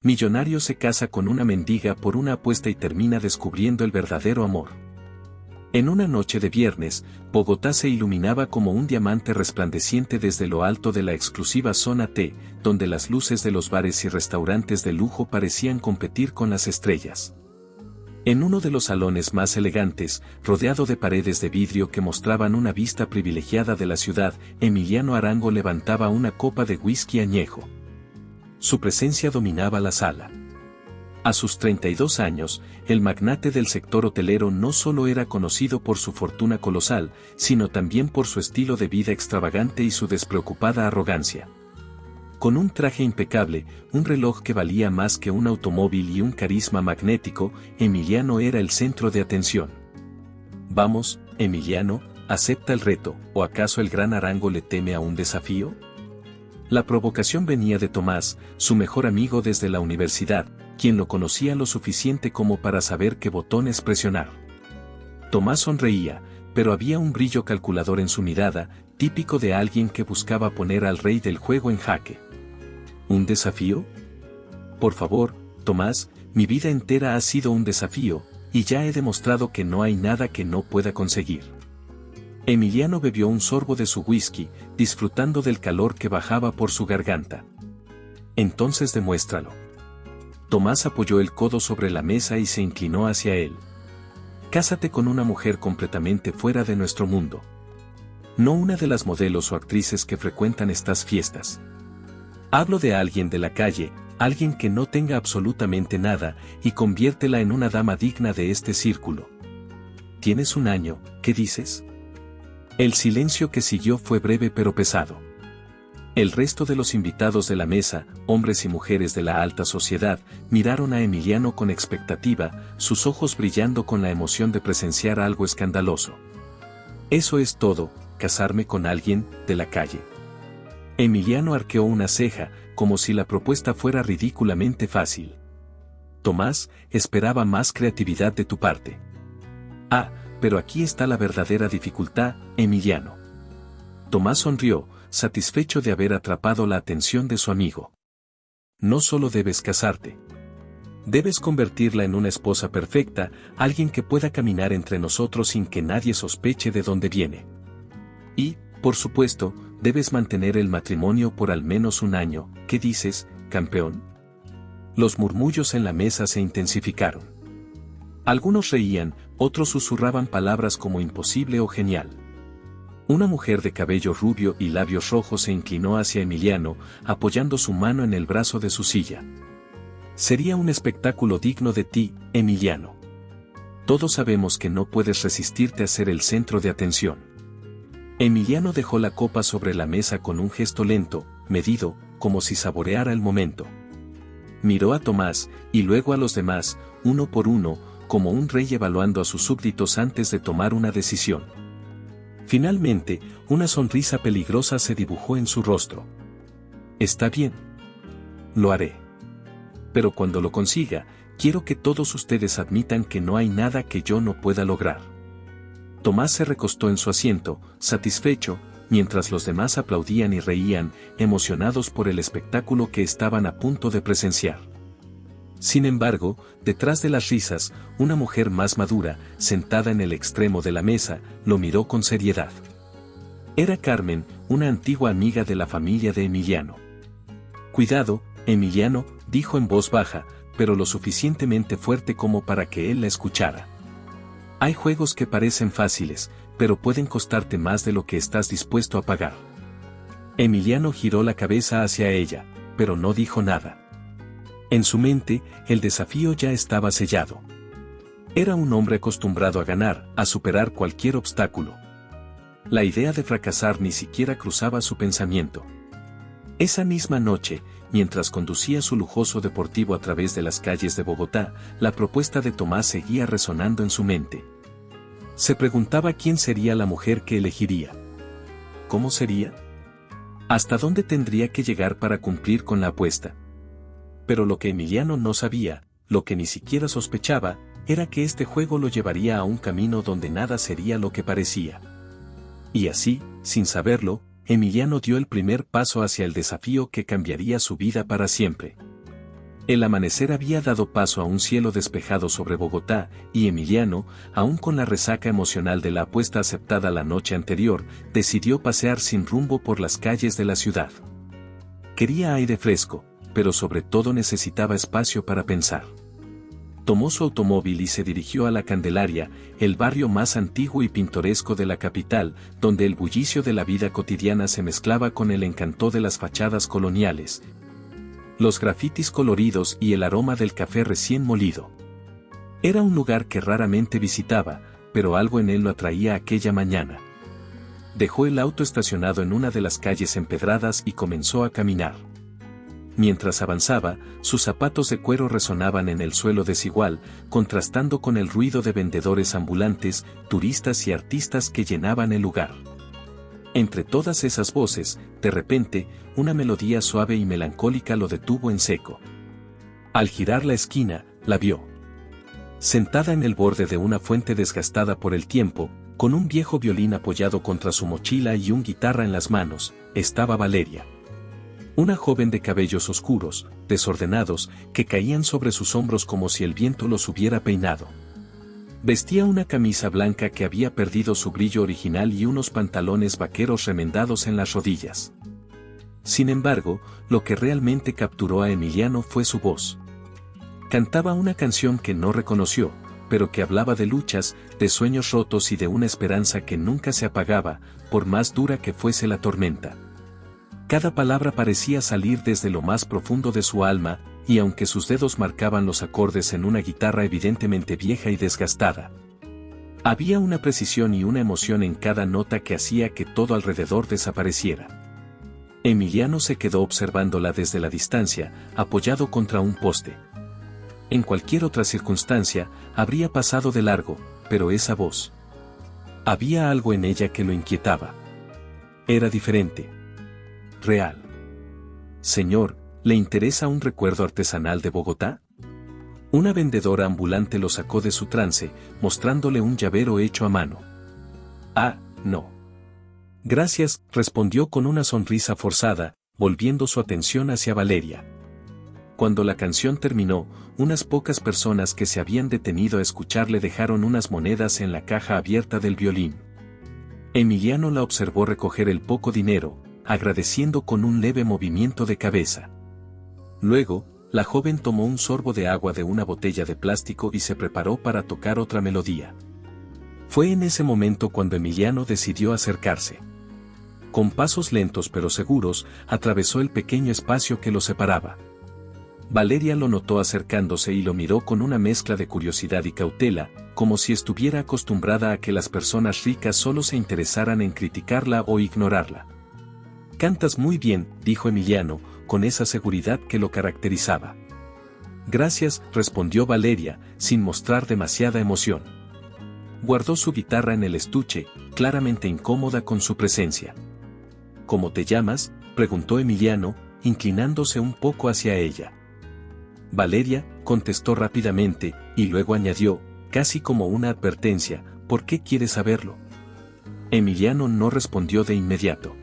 Millonario se casa con una mendiga por una apuesta y termina descubriendo el verdadero amor. En una noche de viernes, Bogotá se iluminaba como un diamante resplandeciente desde lo alto de la exclusiva zona T, donde las luces de los bares y restaurantes de lujo parecían competir con las estrellas. En uno de los salones más elegantes, rodeado de paredes de vidrio que mostraban una vista privilegiada de la ciudad, Emiliano Arango levantaba una copa de whisky añejo. Su presencia dominaba la sala. A sus 32 años, el magnate del sector hotelero no solo era conocido por su fortuna colosal, sino también por su estilo de vida extravagante y su despreocupada arrogancia. Con un traje impecable, un reloj que valía más que un automóvil y un carisma magnético, Emiliano era el centro de atención. Vamos, Emiliano, acepta el reto, ¿o acaso el gran Arango le teme a un desafío? La provocación venía de Tomás, su mejor amigo desde la universidad, quien lo conocía lo suficiente como para saber qué botones presionar. Tomás sonreía, pero había un brillo calculador en su mirada, típico de alguien que buscaba poner al rey del juego en jaque. ¿Un desafío? Por favor, Tomás, mi vida entera ha sido un desafío, y ya he demostrado que no hay nada que no pueda conseguir. Emiliano bebió un sorbo de su whisky, disfrutando del calor que bajaba por su garganta. Entonces demuéstralo. Tomás apoyó el codo sobre la mesa y se inclinó hacia él. Cásate con una mujer completamente fuera de nuestro mundo. No una de las modelos o actrices que frecuentan estas fiestas. Hablo de alguien de la calle, alguien que no tenga absolutamente nada, y conviértela en una dama digna de este círculo. Tienes un año, ¿qué dices? El silencio que siguió fue breve pero pesado. El resto de los invitados de la mesa, hombres y mujeres de la alta sociedad, miraron a Emiliano con expectativa, sus ojos brillando con la emoción de presenciar algo escandaloso. Eso es todo, casarme con alguien de la calle. Emiliano arqueó una ceja, como si la propuesta fuera ridículamente fácil. Tomás, esperaba más creatividad de tu parte. Ah, pero aquí está la verdadera dificultad, Emiliano. Tomás sonrió, satisfecho de haber atrapado la atención de su amigo. No solo debes casarte. Debes convertirla en una esposa perfecta, alguien que pueda caminar entre nosotros sin que nadie sospeche de dónde viene. Y, por supuesto, debes mantener el matrimonio por al menos un año. ¿Qué dices, campeón? Los murmullos en la mesa se intensificaron. Algunos reían, otros susurraban palabras como imposible o genial. Una mujer de cabello rubio y labios rojos se inclinó hacia Emiliano, apoyando su mano en el brazo de su silla. Sería un espectáculo digno de ti, Emiliano. Todos sabemos que no puedes resistirte a ser el centro de atención. Emiliano dejó la copa sobre la mesa con un gesto lento, medido, como si saboreara el momento. Miró a Tomás, y luego a los demás, uno por uno, como un rey evaluando a sus súbditos antes de tomar una decisión. Finalmente, una sonrisa peligrosa se dibujó en su rostro. Está bien. Lo haré. Pero cuando lo consiga, quiero que todos ustedes admitan que no hay nada que yo no pueda lograr. Tomás se recostó en su asiento, satisfecho, mientras los demás aplaudían y reían, emocionados por el espectáculo que estaban a punto de presenciar. Sin embargo, detrás de las risas, una mujer más madura, sentada en el extremo de la mesa, lo miró con seriedad. Era Carmen, una antigua amiga de la familia de Emiliano. Cuidado, Emiliano, dijo en voz baja, pero lo suficientemente fuerte como para que él la escuchara. Hay juegos que parecen fáciles, pero pueden costarte más de lo que estás dispuesto a pagar. Emiliano giró la cabeza hacia ella, pero no dijo nada. En su mente, el desafío ya estaba sellado. Era un hombre acostumbrado a ganar, a superar cualquier obstáculo. La idea de fracasar ni siquiera cruzaba su pensamiento. Esa misma noche, mientras conducía su lujoso deportivo a través de las calles de Bogotá, la propuesta de Tomás seguía resonando en su mente. Se preguntaba quién sería la mujer que elegiría. ¿Cómo sería? ¿Hasta dónde tendría que llegar para cumplir con la apuesta? Pero lo que Emiliano no sabía, lo que ni siquiera sospechaba, era que este juego lo llevaría a un camino donde nada sería lo que parecía. Y así, sin saberlo, Emiliano dio el primer paso hacia el desafío que cambiaría su vida para siempre. El amanecer había dado paso a un cielo despejado sobre Bogotá, y Emiliano, aún con la resaca emocional de la apuesta aceptada la noche anterior, decidió pasear sin rumbo por las calles de la ciudad. Quería aire fresco, pero sobre todo necesitaba espacio para pensar. Tomó su automóvil y se dirigió a La Candelaria, el barrio más antiguo y pintoresco de la capital, donde el bullicio de la vida cotidiana se mezclaba con el encanto de las fachadas coloniales, los grafitis coloridos y el aroma del café recién molido. Era un lugar que raramente visitaba, pero algo en él lo atraía aquella mañana. Dejó el auto estacionado en una de las calles empedradas y comenzó a caminar. Mientras avanzaba, sus zapatos de cuero resonaban en el suelo desigual, contrastando con el ruido de vendedores ambulantes, turistas y artistas que llenaban el lugar. Entre todas esas voces, de repente, una melodía suave y melancólica lo detuvo en seco. Al girar la esquina, la vio. Sentada en el borde de una fuente desgastada por el tiempo, con un viejo violín apoyado contra su mochila y una guitarra en las manos, estaba Valeria. Una joven de cabellos oscuros, desordenados, que caían sobre sus hombros como si el viento los hubiera peinado. Vestía una camisa blanca que había perdido su brillo original y unos pantalones vaqueros remendados en las rodillas. Sin embargo, lo que realmente capturó a Emiliano fue su voz. Cantaba una canción que no reconoció, pero que hablaba de luchas, de sueños rotos y de una esperanza que nunca se apagaba, por más dura que fuese la tormenta. Cada palabra parecía salir desde lo más profundo de su alma, y aunque sus dedos marcaban los acordes en una guitarra evidentemente vieja y desgastada, había una precisión y una emoción en cada nota que hacía que todo alrededor desapareciera. Emiliano se quedó observándola desde la distancia, apoyado contra un poste. En cualquier otra circunstancia, habría pasado de largo, pero esa voz. Había algo en ella que lo inquietaba. Era diferente. Real. Señor, ¿le interesa un recuerdo artesanal de Bogotá? Una vendedora ambulante lo sacó de su trance, mostrándole un llavero hecho a mano. Ah, no. Gracias, respondió con una sonrisa forzada, volviendo su atención hacia Valeria. Cuando la canción terminó, unas pocas personas que se habían detenido a escucharle dejaron unas monedas en la caja abierta del violín. Emiliano la observó recoger el poco dinero, agradeciendo con un leve movimiento de cabeza. Luego, la joven tomó un sorbo de agua de una botella de plástico y se preparó para tocar otra melodía. Fue en ese momento cuando Emiliano decidió acercarse. Con pasos lentos pero seguros, atravesó el pequeño espacio que lo separaba. Valeria lo notó acercándose y lo miró con una mezcla de curiosidad y cautela, como si estuviera acostumbrada a que las personas ricas solo se interesaran en criticarla o ignorarla. «Cantas muy bien», dijo Emiliano, con esa seguridad que lo caracterizaba. «Gracias», respondió Valeria, sin mostrar demasiada emoción. Guardó su guitarra en el estuche, claramente incómoda con su presencia. «¿Cómo te llamas?», preguntó Emiliano, inclinándose un poco hacia ella. Valeria, contestó rápidamente, y luego añadió, casi como una advertencia, «¿Por qué quieres saberlo?». Emiliano no respondió de inmediato.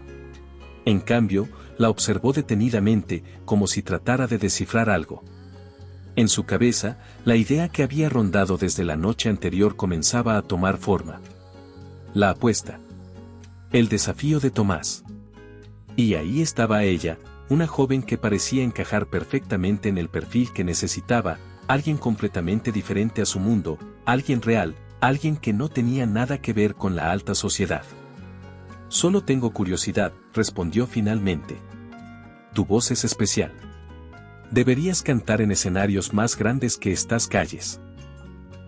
En cambio, la observó detenidamente, como si tratara de descifrar algo. En su cabeza, la idea que había rondado desde la noche anterior comenzaba a tomar forma. La apuesta. El desafío de Tomás. Y ahí estaba ella, una joven que parecía encajar perfectamente en el perfil que necesitaba, alguien completamente diferente a su mundo, alguien real, alguien que no tenía nada que ver con la alta sociedad. «Solo tengo curiosidad», respondió finalmente. «Tu voz es especial. Deberías cantar en escenarios más grandes que estas calles».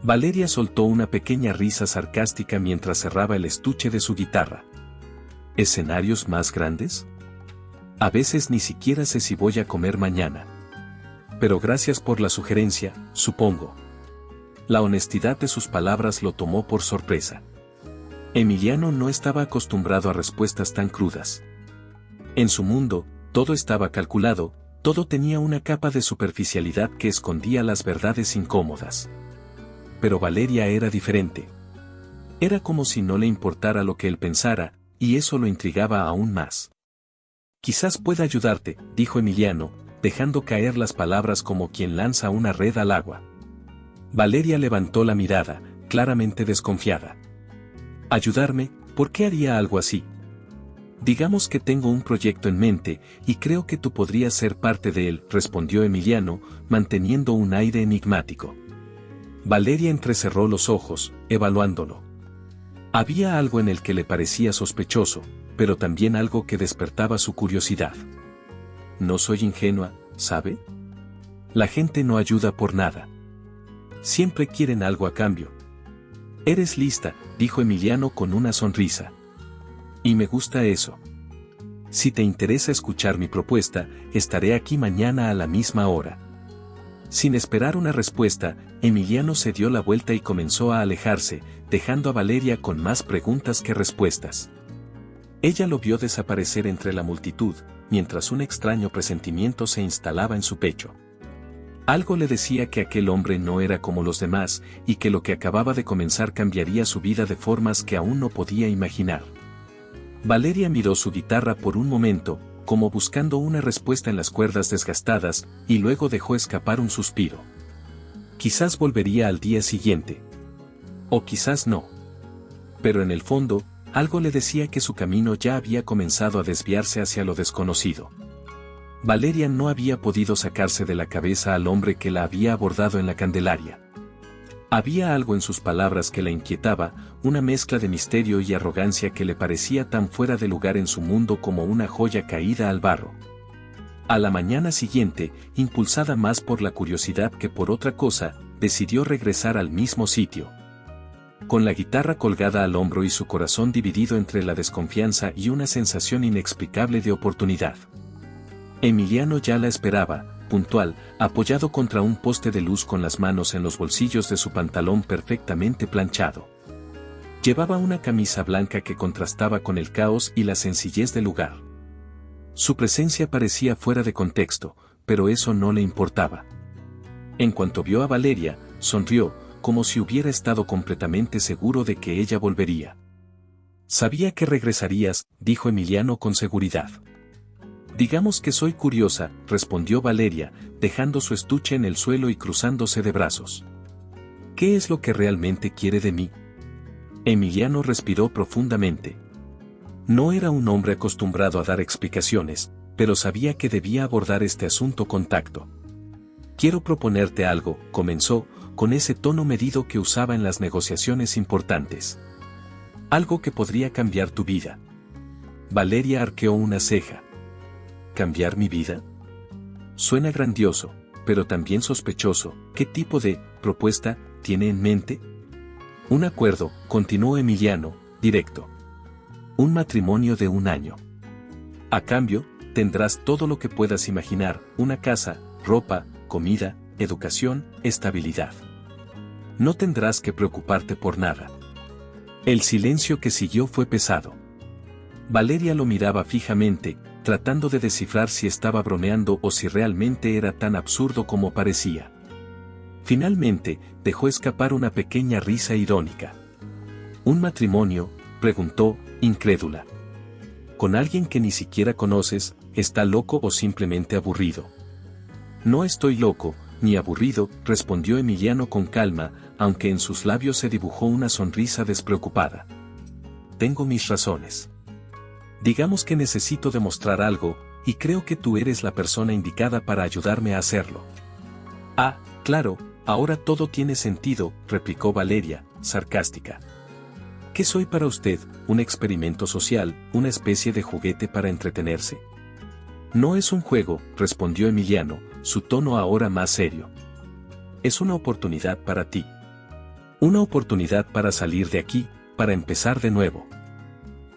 Valeria soltó una pequeña risa sarcástica mientras cerraba el estuche de su guitarra. ¿Escenarios más grandes? A veces ni siquiera sé si voy a comer mañana. Pero gracias por la sugerencia, supongo. La honestidad de sus palabras lo tomó por sorpresa. Emiliano no estaba acostumbrado a respuestas tan crudas. En su mundo, todo estaba calculado, todo tenía una capa de superficialidad que escondía las verdades incómodas. Pero Valeria era diferente. Era como si no le importara lo que él pensara, y eso lo intrigaba aún más. «Quizás pueda ayudarte», dijo Emiliano, dejando caer las palabras como quien lanza una red al agua. Valeria levantó la mirada, claramente desconfiada. ¿Ayudarme? ¿Por qué haría algo así? Digamos que tengo un proyecto en mente, y creo que tú podrías ser parte de él, respondió Emiliano, manteniendo un aire enigmático. Valeria entrecerró los ojos, evaluándolo. Había algo en el que le parecía sospechoso, pero también algo que despertaba su curiosidad. No soy ingenua, ¿sabe? La gente no ayuda por nada. Siempre quieren algo a cambio. Eres lista, dijo Emiliano con una sonrisa. Y me gusta eso. Si te interesa escuchar mi propuesta, estaré aquí mañana a la misma hora. Sin esperar una respuesta, Emiliano se dio la vuelta y comenzó a alejarse, dejando a Valeria con más preguntas que respuestas. Ella lo vio desaparecer entre la multitud, mientras un extraño presentimiento se instalaba en su pecho. Algo le decía que aquel hombre no era como los demás, y que lo que acababa de comenzar cambiaría su vida de formas que aún no podía imaginar. Valeria miró su guitarra por un momento, como buscando una respuesta en las cuerdas desgastadas, y luego dejó escapar un suspiro. Quizás volvería al día siguiente. O quizás no. Pero en el fondo, algo le decía que su camino ya había comenzado a desviarse hacia lo desconocido. Valeria no había podido sacarse de la cabeza al hombre que la había abordado en la Candelaria. Había algo en sus palabras que la inquietaba, una mezcla de misterio y arrogancia que le parecía tan fuera de lugar en su mundo como una joya caída al barro. A la mañana siguiente, impulsada más por la curiosidad que por otra cosa, decidió regresar al mismo sitio. Con la guitarra colgada al hombro y su corazón dividido entre la desconfianza y una sensación inexplicable de oportunidad. Emiliano ya la esperaba, puntual, apoyado contra un poste de luz con las manos en los bolsillos de su pantalón perfectamente planchado. Llevaba una camisa blanca que contrastaba con el caos y la sencillez del lugar. Su presencia parecía fuera de contexto, pero eso no le importaba. En cuanto vio a Valeria, sonrió, como si hubiera estado completamente seguro de que ella volvería. Sabía que regresarías, dijo Emiliano con seguridad. Digamos que soy curiosa, respondió Valeria, dejando su estuche en el suelo y cruzándose de brazos. ¿Qué es lo que realmente quiere de mí? Emiliano respiró profundamente. No era un hombre acostumbrado a dar explicaciones, pero sabía que debía abordar este asunto con tacto. Quiero proponerte algo, comenzó, con ese tono medido que usaba en las negociaciones importantes. Algo que podría cambiar tu vida. Valeria arqueó una ceja. ¿Cambiar mi vida? Suena grandioso, pero también sospechoso. ¿Qué tipo de propuesta tiene en mente? Un acuerdo, continuó Emiliano, directo. Un matrimonio de 1 año. A cambio, tendrás todo lo que puedas imaginar, una casa, ropa, comida, educación, estabilidad. No tendrás que preocuparte por nada. El silencio que siguió fue pesado. Valeria lo miraba fijamente, tratando de descifrar si estaba bromeando o si realmente era tan absurdo como parecía. Finalmente, dejó escapar una pequeña risa irónica. ¿Un matrimonio?, preguntó, incrédula. ¿Con alguien que ni siquiera conoces, está loco o simplemente aburrido? No estoy loco, ni aburrido, respondió Emiliano con calma, aunque en sus labios se dibujó una sonrisa despreocupada. Tengo mis razones. Digamos que necesito demostrar algo, y creo que tú eres la persona indicada para ayudarme a hacerlo. Ah, claro, ahora todo tiene sentido, replicó Valeria, sarcástica. ¿Qué soy para usted, un experimento social, una especie de juguete para entretenerse? No es un juego, respondió Emiliano, su tono ahora más serio. Es una oportunidad para ti. Una oportunidad para salir de aquí, para empezar de nuevo.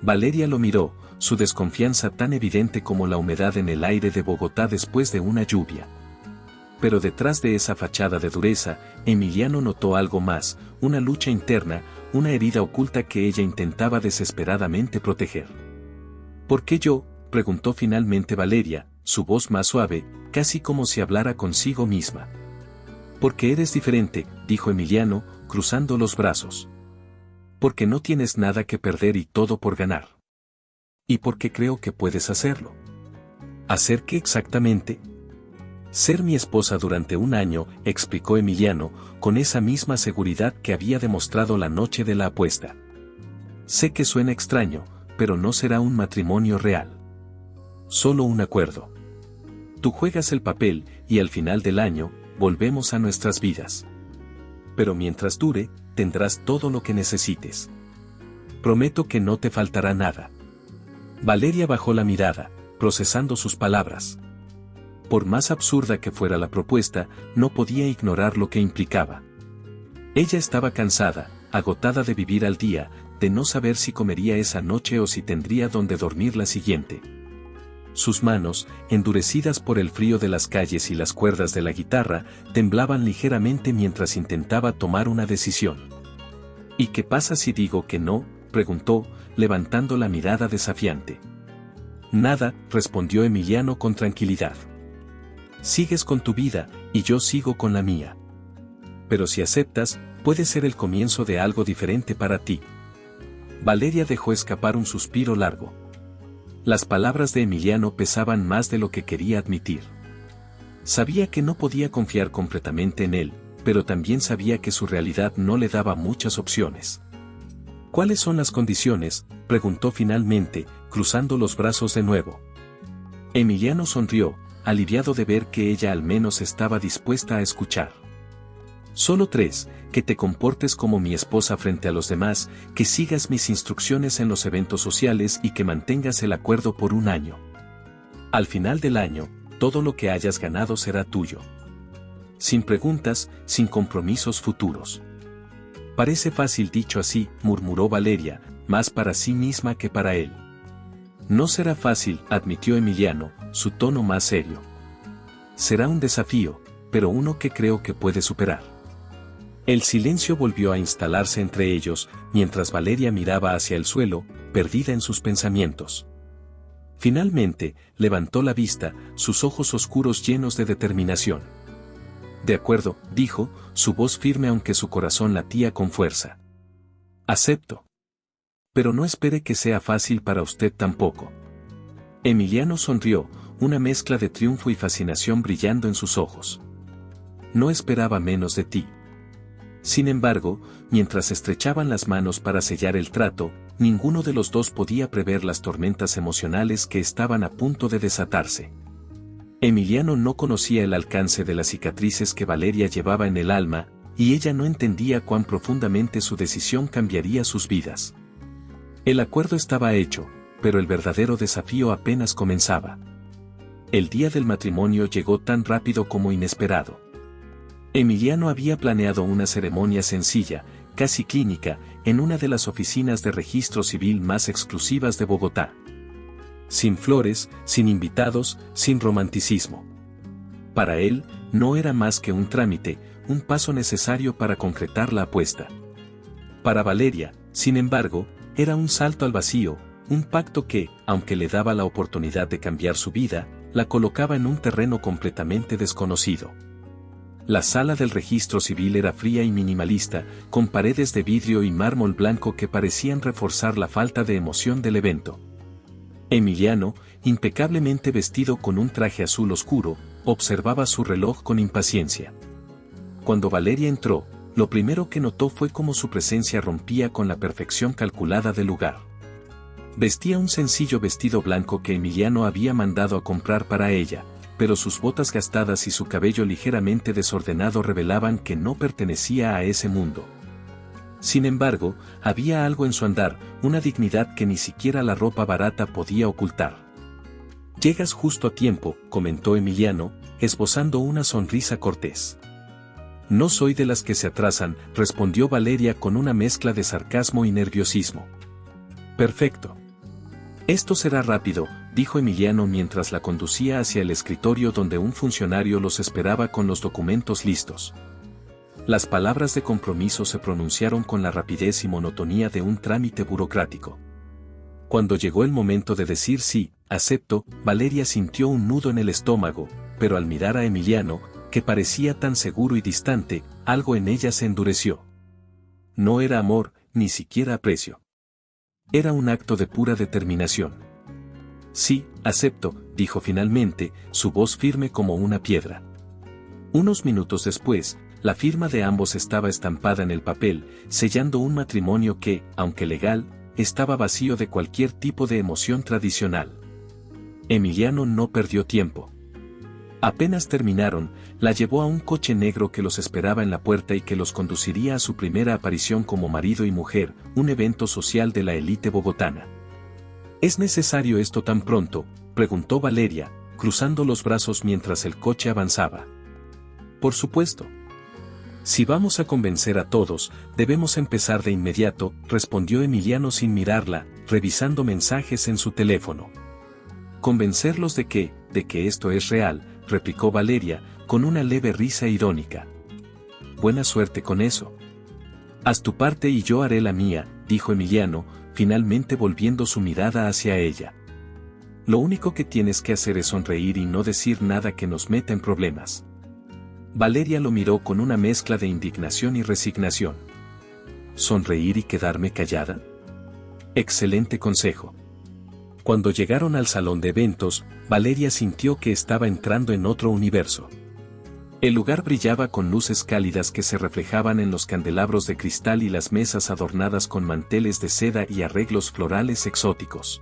Valeria lo miró, su desconfianza tan evidente como la humedad en el aire de Bogotá después de una lluvia. Pero detrás de esa fachada de dureza, Emiliano notó algo más, una lucha interna, una herida oculta que ella intentaba desesperadamente proteger. ¿Por qué yo?, preguntó finalmente Valeria, su voz más suave, casi como si hablara consigo misma. Porque eres diferente, dijo Emiliano, cruzando los brazos. Porque no tienes nada que perder y todo por ganar. Y porque creo que puedes hacerlo. ¿Hacer qué exactamente? Ser mi esposa durante un año, explicó Emiliano, con esa misma seguridad que había demostrado la noche de la apuesta. Sé que suena extraño, pero no será un matrimonio real. Solo un acuerdo. Tú juegas el papel, y al final del año, volvemos a nuestras vidas. Pero mientras dure, tendrás todo lo que necesites. Prometo que no te faltará nada. Valeria bajó la mirada, procesando sus palabras. Por más absurda que fuera la propuesta, no podía ignorar lo que implicaba. Ella estaba cansada, agotada de vivir al día, de no saber si comería esa noche o si tendría donde dormir la siguiente. Sus manos, endurecidas por el frío de las calles y las cuerdas de la guitarra, temblaban ligeramente mientras intentaba tomar una decisión. ¿Y qué pasa si digo que no?, preguntó, levantando la mirada desafiante. Nada, respondió Emiliano con tranquilidad. Sigues con tu vida, y yo sigo con la mía. Pero si aceptas, puede ser el comienzo de algo diferente para ti. Valeria dejó escapar un suspiro largo. Las palabras de Emiliano pesaban más de lo que quería admitir. Sabía que no podía confiar completamente en él, pero también sabía que su realidad no le daba muchas opciones. ¿Cuáles son las condiciones?, preguntó finalmente, cruzando los brazos de nuevo. Emiliano sonrió, aliviado de ver que ella al menos estaba dispuesta a escuchar. Solo 3, que te comportes como mi esposa frente a los demás, que sigas mis instrucciones en los eventos sociales y que mantengas el acuerdo por un año. Al final del año, todo lo que hayas ganado será tuyo. Sin preguntas, sin compromisos futuros. Parece fácil dicho así, murmuró Valeria, más para sí misma que para él. No será fácil, admitió Emiliano, su tono más serio. Será un desafío, pero uno que creo que puede superar. El silencio volvió a instalarse entre ellos, mientras Valeria miraba hacia el suelo, perdida en sus pensamientos. Finalmente, levantó la vista, sus ojos oscuros llenos de determinación. De acuerdo, dijo, su voz firme aunque su corazón latía con fuerza. Acepto. Pero no espere que sea fácil para usted tampoco. Emiliano sonrió, una mezcla de triunfo y fascinación brillando en sus ojos. No esperaba menos de ti. Sin embargo, mientras estrechaban las manos para sellar el trato, ninguno de los dos podía prever las tormentas emocionales que estaban a punto de desatarse. Emiliano no conocía el alcance de las cicatrices que Valeria llevaba en el alma, y ella no entendía cuán profundamente su decisión cambiaría sus vidas. El acuerdo estaba hecho, pero el verdadero desafío apenas comenzaba. El día del matrimonio llegó tan rápido como inesperado. Emiliano había planeado una ceremonia sencilla, casi clínica, en una de las oficinas de registro civil más exclusivas de Bogotá. Sin flores, sin invitados, sin romanticismo. Para él, no era más que un trámite, un paso necesario para concretar la apuesta. Para Valeria, sin embargo, era un salto al vacío, un pacto que, aunque le daba la oportunidad de cambiar su vida, la colocaba en un terreno completamente desconocido. La sala del registro civil era fría y minimalista, con paredes de vidrio y mármol blanco que parecían reforzar la falta de emoción del evento. Emiliano, impecablemente vestido con un traje azul oscuro, observaba su reloj con impaciencia. Cuando Valeria entró, lo primero que notó fue cómo su presencia rompía con la perfección calculada del lugar. Vestía un sencillo vestido blanco que Emiliano había mandado a comprar para ella, pero sus botas gastadas y su cabello ligeramente desordenado revelaban que no pertenecía a ese mundo. Sin embargo, había algo en su andar, una dignidad que ni siquiera la ropa barata podía ocultar. «Llegas justo a tiempo», comentó Emiliano, esbozando una sonrisa cortés. «No soy de las que se atrasan», respondió Valeria con una mezcla de sarcasmo y nerviosismo. «Perfecto. Esto será rápido», dijo Emiliano mientras la conducía hacia el escritorio donde un funcionario los esperaba con los documentos listos. Las palabras de compromiso se pronunciaron con la rapidez y monotonía de un trámite burocrático. Cuando llegó el momento de decir sí, acepto, Valeria sintió un nudo en el estómago, pero al mirar a Emiliano, que parecía tan seguro y distante, algo en ella se endureció. No era amor, ni siquiera aprecio. Era un acto de pura determinación. «Sí, acepto», dijo finalmente, su voz firme como una piedra. Unos minutos después, la firma de ambos estaba estampada en el papel, sellando un matrimonio que, aunque legal, estaba vacío de cualquier tipo de emoción tradicional. Emiliano no perdió tiempo. Apenas terminaron, la llevó a un coche negro que los esperaba en la puerta y que los conduciría a su primera aparición como marido y mujer, un evento social de la élite bogotana. ¿Es necesario esto tan pronto?, preguntó Valeria, cruzando los brazos mientras el coche avanzaba. Por supuesto. Si vamos a convencer a todos, debemos empezar de inmediato, respondió Emiliano sin mirarla, revisando mensajes en su teléfono. ¿Convencerlos de qué? De que esto es real, replicó Valeria, con una leve risa irónica. Buena suerte con eso. Haz tu parte y yo haré la mía, dijo Emiliano, finalmente volviendo su mirada hacia ella. Lo único que tienes que hacer es sonreír y no decir nada que nos meta en problemas. Valeria lo miró con una mezcla de indignación y resignación. ¿Sonreír y quedarme callada? Excelente consejo. Cuando llegaron al salón de eventos, Valeria sintió que estaba entrando en otro universo. El lugar brillaba con luces cálidas que se reflejaban en los candelabros de cristal y las mesas adornadas con manteles de seda y arreglos florales exóticos.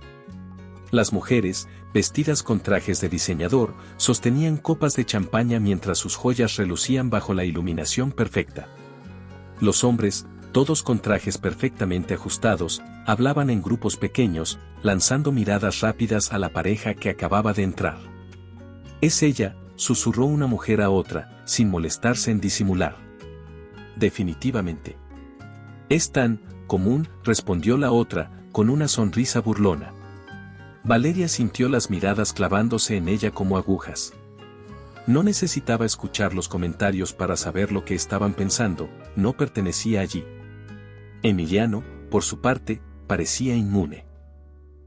Las mujeres, vestidas con trajes de diseñador, sostenían copas de champaña mientras sus joyas relucían bajo la iluminación perfecta. Los hombres, todos con trajes perfectamente ajustados, hablaban en grupos pequeños, lanzando miradas rápidas a la pareja que acababa de entrar. «Es ella», susurró una mujer a otra, sin molestarse en disimular. «Definitivamente». «Es tan común», respondió la otra, con una sonrisa burlona. Valeria sintió las miradas clavándose en ella como agujas. No necesitaba escuchar los comentarios para saber lo que estaban pensando, no pertenecía allí. Emiliano, por su parte, parecía inmune.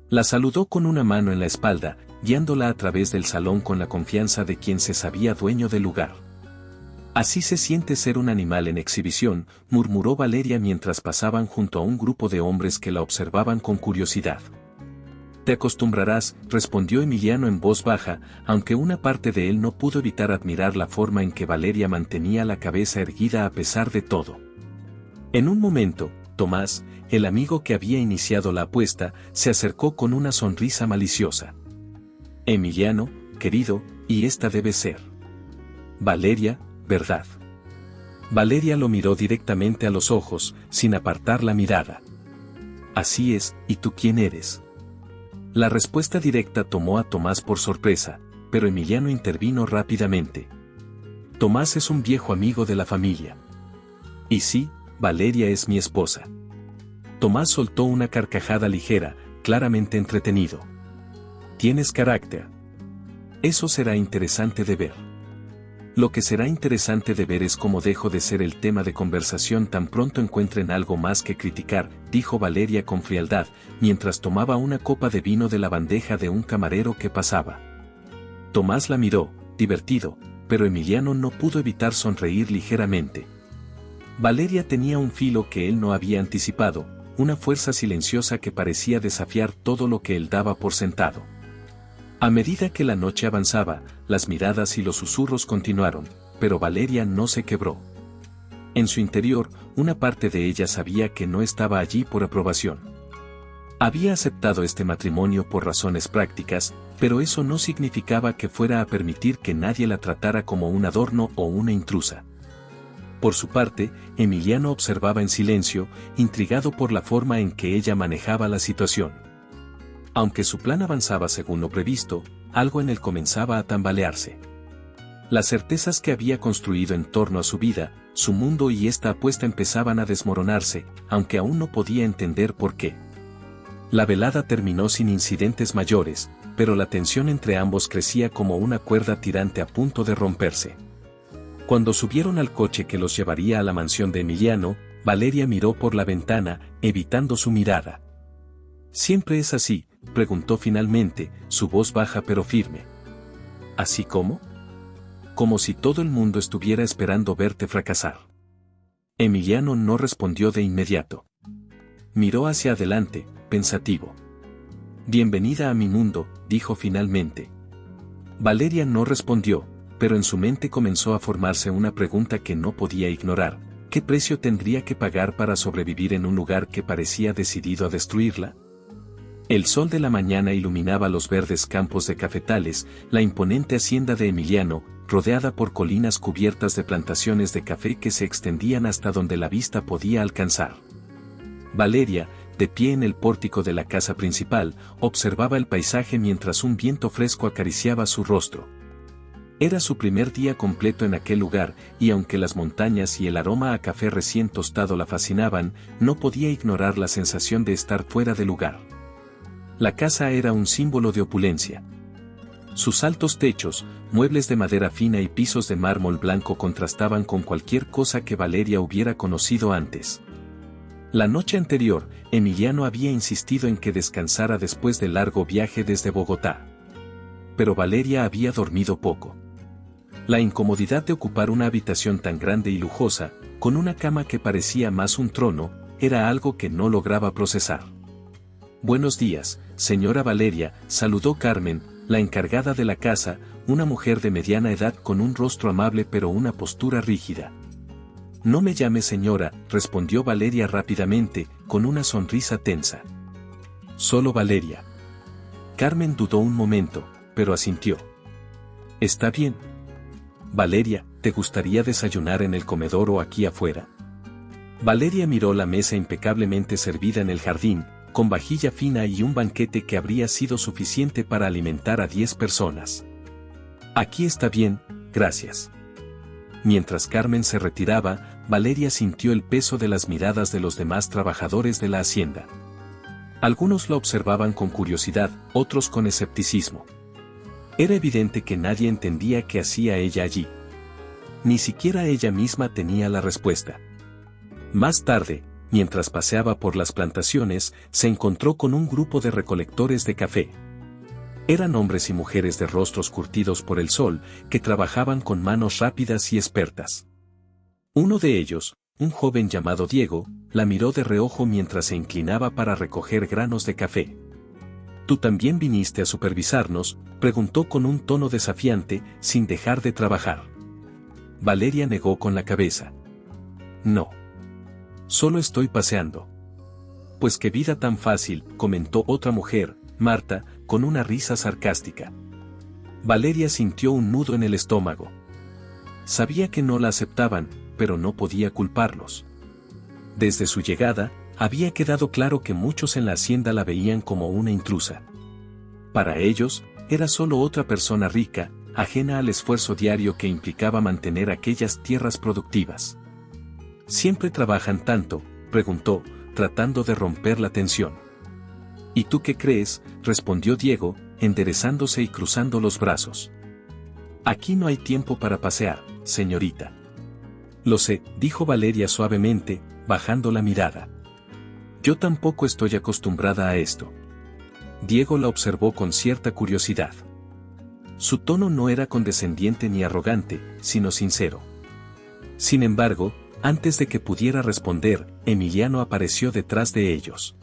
La saludó con una mano en la espalda, guiándola a través del salón con la confianza de quien se sabía dueño del lugar. «Así se siente ser un animal en exhibición», murmuró Valeria mientras pasaban junto a un grupo de hombres que la observaban con curiosidad. «Te acostumbrarás», respondió Emiliano en voz baja, aunque una parte de él no pudo evitar admirar la forma en que Valeria mantenía la cabeza erguida a pesar de todo. En un momento, Tomás, el amigo que había iniciado la apuesta, se acercó con una sonrisa maliciosa. «Emiliano, querido, y esta debe ser Valeria, ¿verdad?». Valeria lo miró directamente a los ojos, sin apartar la mirada. «Así es, ¿y tú quién eres?». La respuesta directa tomó a Tomás por sorpresa, pero Emiliano intervino rápidamente. «Tomás es un viejo amigo de la familia». «Y sí, Valeria es mi esposa». Tomás soltó una carcajada ligera, claramente entretenido. «Tienes carácter». «Eso será interesante de ver». «Lo que será interesante de ver es cómo dejo de ser el tema de conversación tan pronto encuentren algo más que criticar», dijo Valeria con frialdad, mientras tomaba una copa de vino de la bandeja de un camarero que pasaba. Tomás la miró, divertido, pero Emiliano no pudo evitar sonreír ligeramente. Valeria tenía un filo que él no había anticipado, una fuerza silenciosa que parecía desafiar todo lo que él daba por sentado. A medida que la noche avanzaba, las miradas y los susurros continuaron, pero Valeria no se quebró. En su interior, una parte de ella sabía que no estaba allí por aprobación. Había aceptado este matrimonio por razones prácticas, pero eso no significaba que fuera a permitir que nadie la tratara como un adorno o una intrusa. Por su parte, Emiliano observaba en silencio, intrigado por la forma en que ella manejaba la situación. Aunque su plan avanzaba según lo previsto, algo en él comenzaba a tambalearse. Las certezas que había construido en torno a su vida, su mundo y esta apuesta empezaban a desmoronarse, aunque aún no podía entender por qué. La velada terminó sin incidentes mayores, pero la tensión entre ambos crecía como una cuerda tirante a punto de romperse. Cuando subieron al coche que los llevaría a la mansión de Emiliano, Valeria miró por la ventana, evitando su mirada. «¿Siempre es así?», preguntó finalmente, su voz baja pero firme. «¿Así cómo?». «Como si todo el mundo estuviera esperando verte fracasar». Emiliano no respondió de inmediato. Miró hacia adelante, pensativo. «Bienvenida a mi mundo», dijo finalmente. Valeria no respondió, pero en su mente comenzó a formarse una pregunta que no podía ignorar: ¿qué precio tendría que pagar para sobrevivir en un lugar que parecía decidido a destruirla? El sol de la mañana iluminaba los verdes campos de cafetales, la imponente hacienda de Emiliano, rodeada por colinas cubiertas de plantaciones de café que se extendían hasta donde la vista podía alcanzar. Valeria, de pie en el pórtico de la casa principal, observaba el paisaje mientras un viento fresco acariciaba su rostro. Era su primer día completo en aquel lugar, y aunque las montañas y el aroma a café recién tostado la fascinaban, no podía ignorar la sensación de estar fuera de lugar. La casa era un símbolo de opulencia. Sus altos techos, muebles de madera fina y pisos de mármol blanco contrastaban con cualquier cosa que Valeria hubiera conocido antes. La noche anterior, Emiliano había insistido en que descansara después del largo viaje desde Bogotá. Pero Valeria había dormido poco. La incomodidad de ocupar una habitación tan grande y lujosa, con una cama que parecía más un trono, era algo que no lograba procesar. «Buenos días, señora Valeria», saludó Carmen, la encargada de la casa, una mujer de mediana edad con un rostro amable pero una postura rígida. «No me llame señora», respondió Valeria rápidamente, con una sonrisa tensa. «Solo Valeria». Carmen dudó un momento, pero asintió. «Está bien. Valeria, ¿te gustaría desayunar en el comedor o aquí afuera?» Valeria miró la mesa impecablemente servida en el jardín, con vajilla fina y un banquete que habría sido suficiente para alimentar a 10 personas. «Aquí está bien, gracias». Mientras Carmen se retiraba, Valeria sintió el peso de las miradas de los demás trabajadores de la hacienda. Algunos la observaban con curiosidad, otros con escepticismo. Era evidente que nadie entendía qué hacía ella allí. Ni siquiera ella misma tenía la respuesta. Más tarde, mientras paseaba por las plantaciones, se encontró con un grupo de recolectores de café. Eran hombres y mujeres de rostros curtidos por el sol, que trabajaban con manos rápidas y expertas. Uno de ellos, un joven llamado Diego, la miró de reojo mientras se inclinaba para recoger granos de café. «¿Tú también viniste a supervisarnos?», preguntó con un tono desafiante, sin dejar de trabajar. Valeria negó con la cabeza. «No. Solo estoy paseando». «Pues qué vida tan fácil», comentó otra mujer, Marta, con una risa sarcástica. Valeria sintió un nudo en el estómago. Sabía que no la aceptaban, pero no podía culparlos. Desde su llegada, había quedado claro que muchos en la hacienda la veían como una intrusa. Para ellos, era solo otra persona rica, ajena al esfuerzo diario que implicaba mantener aquellas tierras productivas. «¿Siempre trabajan tanto?», preguntó, tratando de romper la tensión. «¿Y tú qué crees?», respondió Diego, enderezándose y cruzando los brazos. «Aquí no hay tiempo para pasear, señorita». «Lo sé», dijo Valeria suavemente, bajando la mirada. «Yo tampoco estoy acostumbrada a esto». Diego la observó con cierta curiosidad. Su tono no era condescendiente ni arrogante, sino sincero. Sin embargo, antes de que pudiera responder, Emiliano apareció detrás de ellos.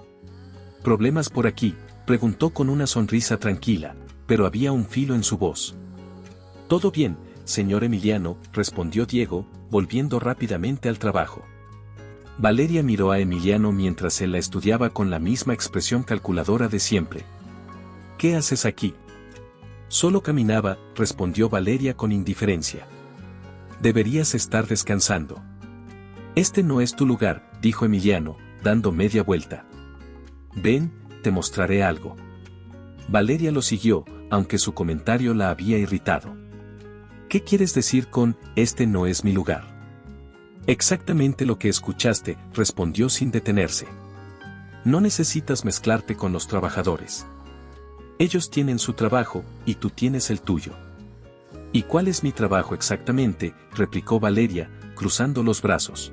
«¿Problemas por aquí?», preguntó con una sonrisa tranquila, pero había un filo en su voz. «Todo bien, señor Emiliano», respondió Diego, volviendo rápidamente al trabajo. Valeria miró a Emiliano mientras él la estudiaba con la misma expresión calculadora de siempre. «¿Qué haces aquí?». «Solo caminaba», respondió Valeria con indiferencia. «Deberías estar descansando». «Este no es tu lugar», dijo Emiliano, dando media vuelta. «Ven, te mostraré algo». Valeria lo siguió, aunque su comentario la había irritado. «¿Qué quieres decir con, este no es mi lugar?». «Exactamente lo que escuchaste», respondió sin detenerse. «No necesitas mezclarte con los trabajadores. Ellos tienen su trabajo, y tú tienes el tuyo». «¿Y cuál es mi trabajo exactamente?», replicó Valeria, cruzando los brazos.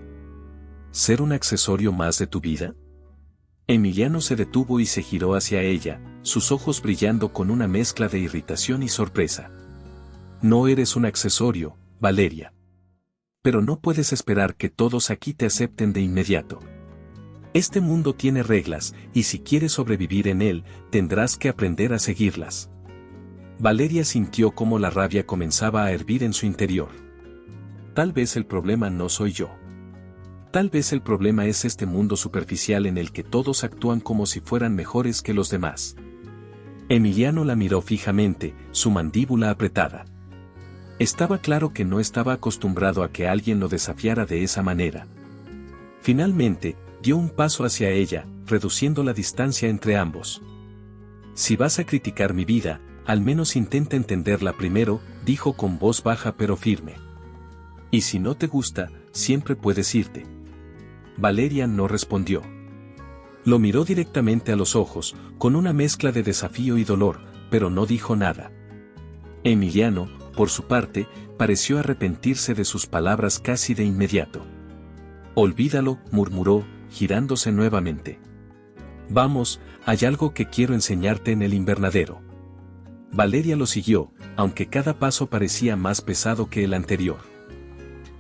«¿Ser un accesorio más de tu vida?». Emiliano se detuvo y se giró hacia ella, sus ojos brillando con una mezcla de irritación y sorpresa. «No eres un accesorio, Valeria. Pero no puedes esperar que todos aquí te acepten de inmediato. Este mundo tiene reglas, y si quieres sobrevivir en él, tendrás que aprender a seguirlas». Valeria sintió cómo la rabia comenzaba a hervir en su interior. Tal vez el problema no soy yo. Tal vez el problema es este mundo superficial en el que todos actúan como si fueran mejores que los demás. Emiliano la miró fijamente, su mandíbula apretada. Estaba claro que no estaba acostumbrado a que alguien lo desafiara de esa manera. Finalmente, dio un paso hacia ella, reduciendo la distancia entre ambos. Si vas a criticar mi vida, al menos intenta entenderla primero, dijo con voz baja pero firme. Y si no te gusta, siempre puedes irte. Valeria no respondió. Lo miró directamente a los ojos, con una mezcla de desafío y dolor, pero no dijo nada. Emiliano, por su parte, pareció arrepentirse de sus palabras casi de inmediato. Olvídalo, murmuró, girándose nuevamente. Vamos, hay algo que quiero enseñarte en el invernadero. Valeria lo siguió, aunque cada paso parecía más pesado que el anterior.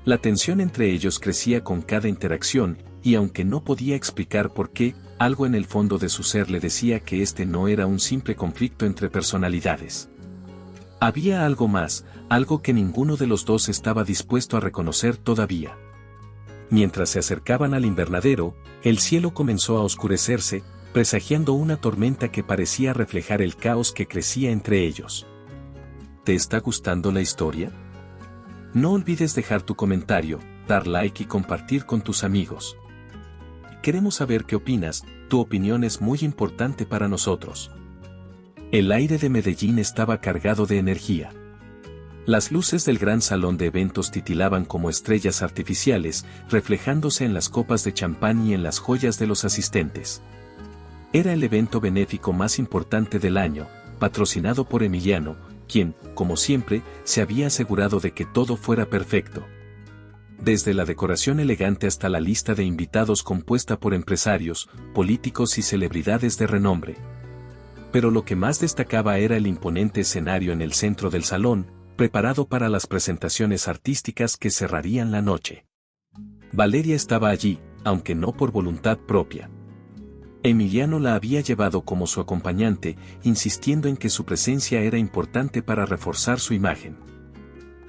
La tensión entre ellos crecía con cada interacción, y aunque no podía explicar por qué, algo en el fondo de su ser le decía que este no era un simple conflicto entre personalidades. Había algo más, algo que ninguno de los dos estaba dispuesto a reconocer todavía. Mientras se acercaban al invernadero, el cielo comenzó a oscurecerse, presagiando una tormenta que parecía reflejar el caos que crecía entre ellos. ¿Te está gustando la historia? No olvides dejar tu comentario, dar like y compartir con tus amigos. Queremos saber qué opinas, tu opinión es muy importante para nosotros. El aire de Medellín estaba cargado de energía. Las luces del gran salón de eventos titilaban como estrellas artificiales, reflejándose en las copas de champán y en las joyas de los asistentes. Era el evento benéfico más importante del año, patrocinado por Emiliano, quien, como siempre, se había asegurado de que todo fuera perfecto. Desde la decoración elegante hasta la lista de invitados compuesta por empresarios, políticos y celebridades de renombre. Pero lo que más destacaba era el imponente escenario en el centro del salón, preparado para las presentaciones artísticas que cerrarían la noche. Valeria estaba allí, aunque no por voluntad propia. Emiliano la había llevado como su acompañante, insistiendo en que su presencia era importante para reforzar su imagen.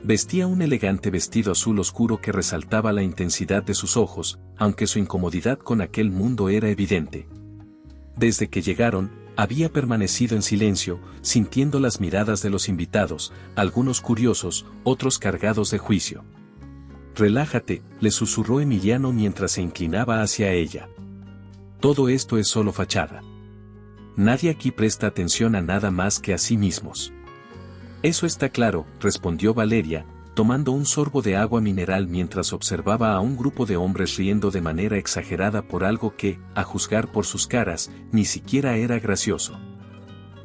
Vestía un elegante vestido azul oscuro que resaltaba la intensidad de sus ojos, aunque su incomodidad con aquel mundo era evidente. Desde que llegaron, había permanecido en silencio, sintiendo las miradas de los invitados, algunos curiosos, otros cargados de juicio. «Relájate», le susurró Emiliano mientras se inclinaba hacia ella. «Todo esto es solo fachada. Nadie aquí presta atención a nada más que a sí mismos». «Eso está claro», respondió Valeria, tomando un sorbo de agua mineral mientras observaba a un grupo de hombres riendo de manera exagerada por algo que, a juzgar por sus caras, ni siquiera era gracioso.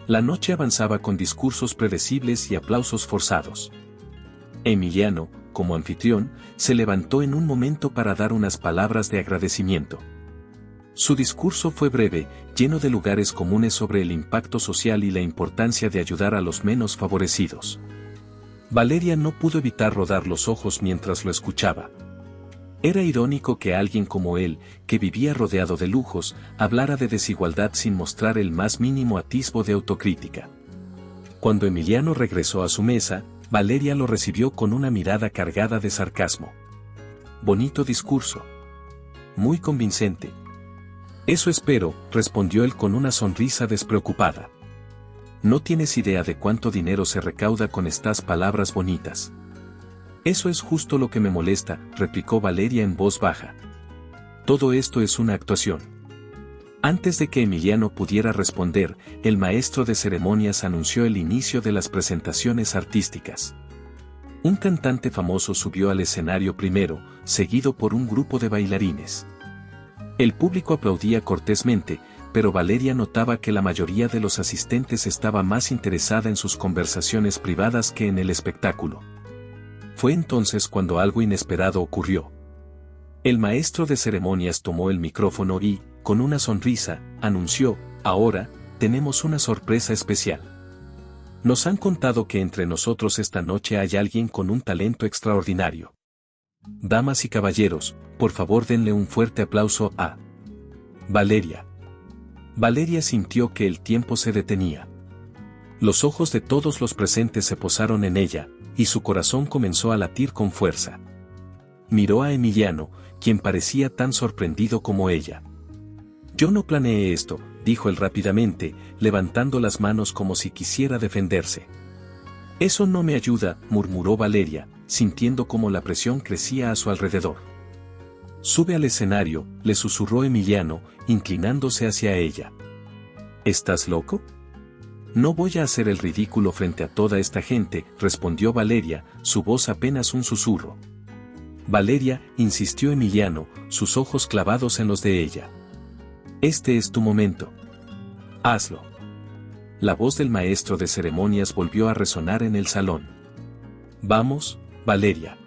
La noche avanzaba con discursos predecibles y aplausos forzados. Emiliano, como anfitrión, se levantó en un momento para dar unas palabras de agradecimiento. Su discurso fue breve, lleno de lugares comunes sobre el impacto social y la importancia de ayudar a los menos favorecidos. Valeria no pudo evitar rodar los ojos mientras lo escuchaba. Era irónico que alguien como él, que vivía rodeado de lujos, hablara de desigualdad sin mostrar el más mínimo atisbo de autocrítica. Cuando Emiliano regresó a su mesa, Valeria lo recibió con una mirada cargada de sarcasmo. «Bonito discurso. Muy convincente». «Eso espero», respondió él con una sonrisa despreocupada. «No tienes idea de cuánto dinero se recauda con estas palabras bonitas». «Eso es justo lo que me molesta», replicó Valeria en voz baja. «Todo esto es una actuación». Antes de que Emiliano pudiera responder, el maestro de ceremonias anunció el inicio de las presentaciones artísticas. Un cantante famoso subió al escenario primero, seguido por un grupo de bailarines. El público aplaudía cortésmente, pero Valeria notaba que la mayoría de los asistentes estaba más interesada en sus conversaciones privadas que en el espectáculo. Fue entonces cuando algo inesperado ocurrió. El maestro de ceremonias tomó el micrófono y, con una sonrisa, anunció: «Ahora, tenemos una sorpresa especial. Nos han contado que entre nosotros esta noche hay alguien con un talento extraordinario. Damas y caballeros, por favor denle un fuerte aplauso a Valeria». Valeria sintió que el tiempo se detenía. Los ojos de todos los presentes se posaron en ella, y su corazón comenzó a latir con fuerza. Miró a Emiliano, quien parecía tan sorprendido como ella. «Yo no planeé esto», dijo él rápidamente, levantando las manos como si quisiera defenderse. «Eso no me ayuda», murmuró Valeria, sintiendo cómo la presión crecía a su alrededor. «Sube al escenario», le susurró Emiliano, inclinándose hacia ella. «¿Estás loco?» «No voy a hacer el ridículo frente a toda esta gente», respondió Valeria, su voz apenas un susurro. «Valeria», insistió Emiliano, sus ojos clavados en los de ella. «Este es tu momento. Hazlo». La voz del maestro de ceremonias volvió a resonar en el salón. «Vamos, Valeria.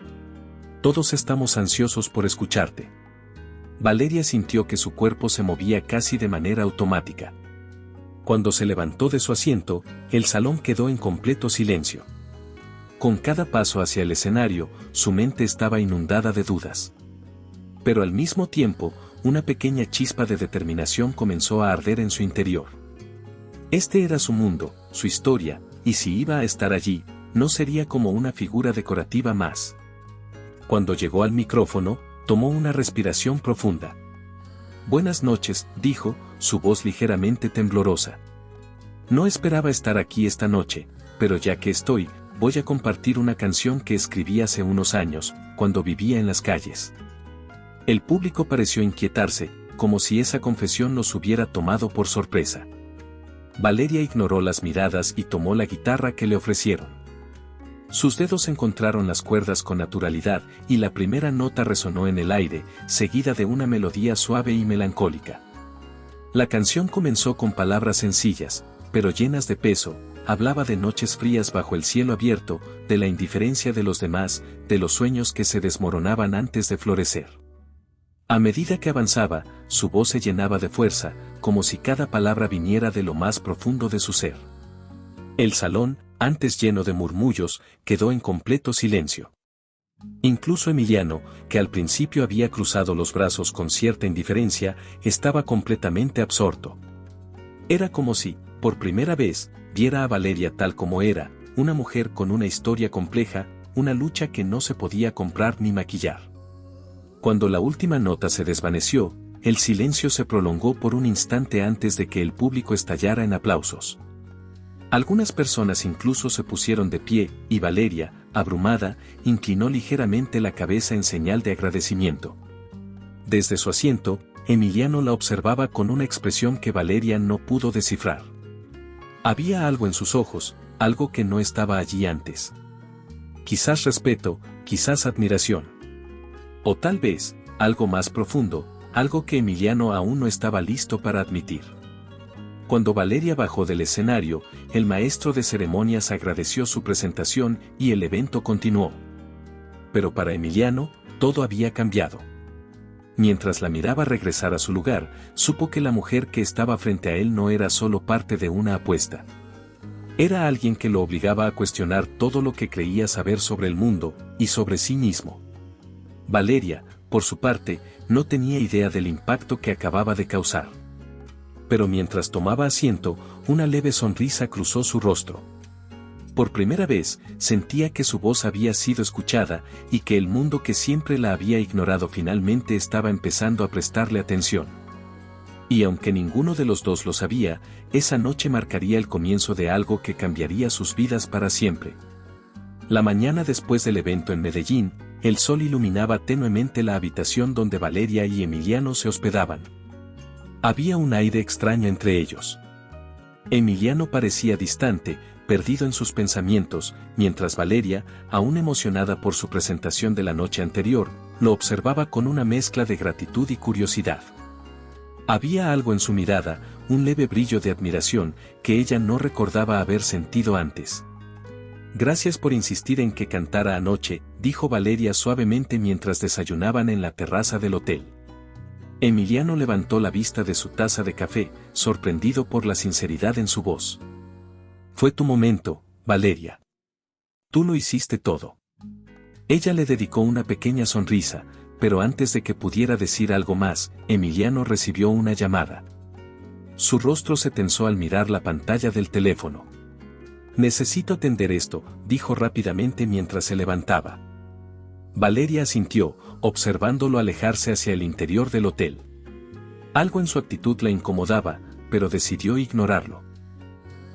Todos estamos ansiosos por escucharte». Valeria sintió que su cuerpo se movía casi de manera automática. Cuando se levantó de su asiento, el salón quedó en completo silencio. Con cada paso hacia el escenario, su mente estaba inundada de dudas. Pero al mismo tiempo, una pequeña chispa de determinación comenzó a arder en su interior. Este era su mundo, su historia, y si iba a estar allí, no sería como una figura decorativa más. Cuando llegó al micrófono, tomó una respiración profunda. «Buenas noches», dijo, su voz ligeramente temblorosa. «No esperaba estar aquí esta noche, pero ya que estoy, voy a compartir una canción que escribí hace unos años, cuando vivía en las calles». El público pareció inquietarse, como si esa confesión los hubiera tomado por sorpresa. Valeria ignoró las miradas y tomó la guitarra que le ofrecieron. Sus dedos encontraron las cuerdas con naturalidad y la primera nota resonó en el aire, seguida de una melodía suave y melancólica. La canción comenzó con palabras sencillas, pero llenas de peso. Hablaba de noches frías bajo el cielo abierto, de la indiferencia de los demás, de los sueños que se desmoronaban antes de florecer. A medida que avanzaba, su voz se llenaba de fuerza, como si cada palabra viniera de lo más profundo de su ser. El salón, antes lleno de murmullos, quedó en completo silencio. Incluso Emiliano, que al principio había cruzado los brazos con cierta indiferencia, estaba completamente absorto. Era como si, por primera vez, viera a Valeria tal como era, una mujer con una historia compleja, una lucha que no se podía comprar ni maquillar. Cuando la última nota se desvaneció, el silencio se prolongó por un instante antes de que el público estallara en aplausos. Algunas personas incluso se pusieron de pie, y Valeria, abrumada, inclinó ligeramente la cabeza en señal de agradecimiento. Desde su asiento, Emiliano la observaba con una expresión que Valeria no pudo descifrar. Había algo en sus ojos, algo que no estaba allí antes. Quizás respeto, quizás admiración. O tal vez, algo más profundo, algo que Emiliano aún no estaba listo para admitir. Cuando Valeria bajó del escenario, el maestro de ceremonias agradeció su presentación y el evento continuó. Pero para Emiliano, todo había cambiado. Mientras la miraba regresar a su lugar, supo que la mujer que estaba frente a él no era solo parte de una apuesta. Era alguien que lo obligaba a cuestionar todo lo que creía saber sobre el mundo y sobre sí mismo. Valeria, por su parte, no tenía idea del impacto que acababa de causar. Pero mientras tomaba asiento, una leve sonrisa cruzó su rostro. Por primera vez, sentía que su voz había sido escuchada y que el mundo que siempre la había ignorado finalmente estaba empezando a prestarle atención. Y aunque ninguno de los dos lo sabía, esa noche marcaría el comienzo de algo que cambiaría sus vidas para siempre. La mañana después del evento en Medellín, el sol iluminaba tenuemente la habitación donde Valeria y Emiliano se hospedaban. Había un aire extraño entre ellos. Emiliano parecía distante, perdido en sus pensamientos, mientras Valeria, aún emocionada por su presentación de la noche anterior, lo observaba con una mezcla de gratitud y curiosidad. Había algo en su mirada, un leve brillo de admiración, que ella no recordaba haber sentido antes. «Gracias por insistir en que cantara anoche», dijo Valeria suavemente mientras desayunaban en la terraza del hotel. Emiliano levantó la vista de su taza de café, sorprendido por la sinceridad en su voz. «Fue tu momento, Valeria. Tú lo hiciste todo». Ella le dedicó una pequeña sonrisa, pero antes de que pudiera decir algo más, Emiliano recibió una llamada. Su rostro se tensó al mirar la pantalla del teléfono. Necesito atender esto, dijo rápidamente mientras se levantaba. Valeria asintió, observándolo alejarse hacia el interior del hotel. Algo en su actitud la incomodaba, pero decidió ignorarlo.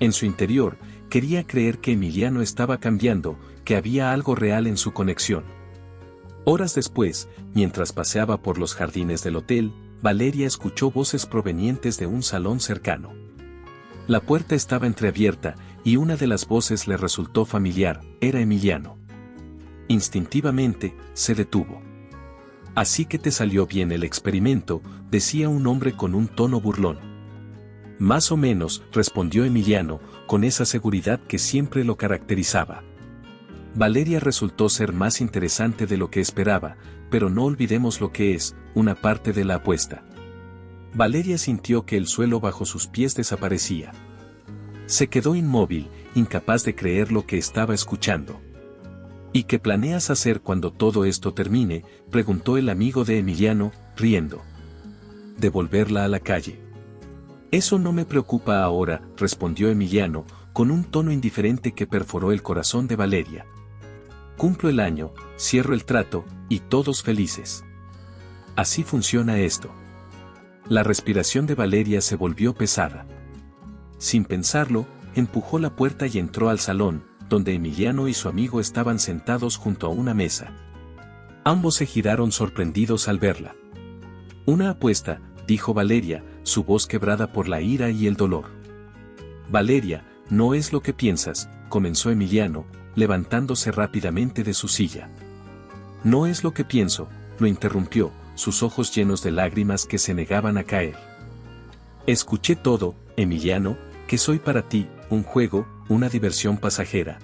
En su interior, quería creer que Emiliano estaba cambiando, que había algo real en su conexión. Horas después, mientras paseaba por los jardines del hotel, Valeria escuchó voces provenientes de un salón cercano. La puerta estaba entreabierta, y una de las voces le resultó familiar, era Emiliano. Instintivamente, se detuvo. «Así que te salió bien el experimento», decía un hombre con un tono burlón. «Más o menos», respondió Emiliano, con esa seguridad que siempre lo caracterizaba. Valeria resultó ser más interesante de lo que esperaba, pero no olvidemos lo que es, una parte de la apuesta. Valeria sintió que el suelo bajo sus pies desaparecía. Se quedó inmóvil, incapaz de creer lo que estaba escuchando. «¿Y qué planeas hacer cuando todo esto termine?», preguntó el amigo de Emiliano, riendo. «Devolverla a la calle». «Eso no me preocupa ahora», respondió Emiliano, con un tono indiferente que perforó el corazón de Valeria. «Cumplo el año, cierro el trato, y todos felices». Así funciona esto. La respiración de Valeria se volvió pesada. Sin pensarlo, empujó la puerta y entró al salón, donde Emiliano y su amigo estaban sentados junto a una mesa. Ambos se giraron sorprendidos al verla. «Una apuesta», dijo Valeria, su voz quebrada por la ira y el dolor. «Valeria, no es lo que piensas», comenzó Emiliano, levantándose rápidamente de su silla. «No es lo que pienso», lo interrumpió, sus ojos llenos de lágrimas que se negaban a caer. «Escuché todo, Emiliano, que soy para ti, un juego, una diversión pasajera».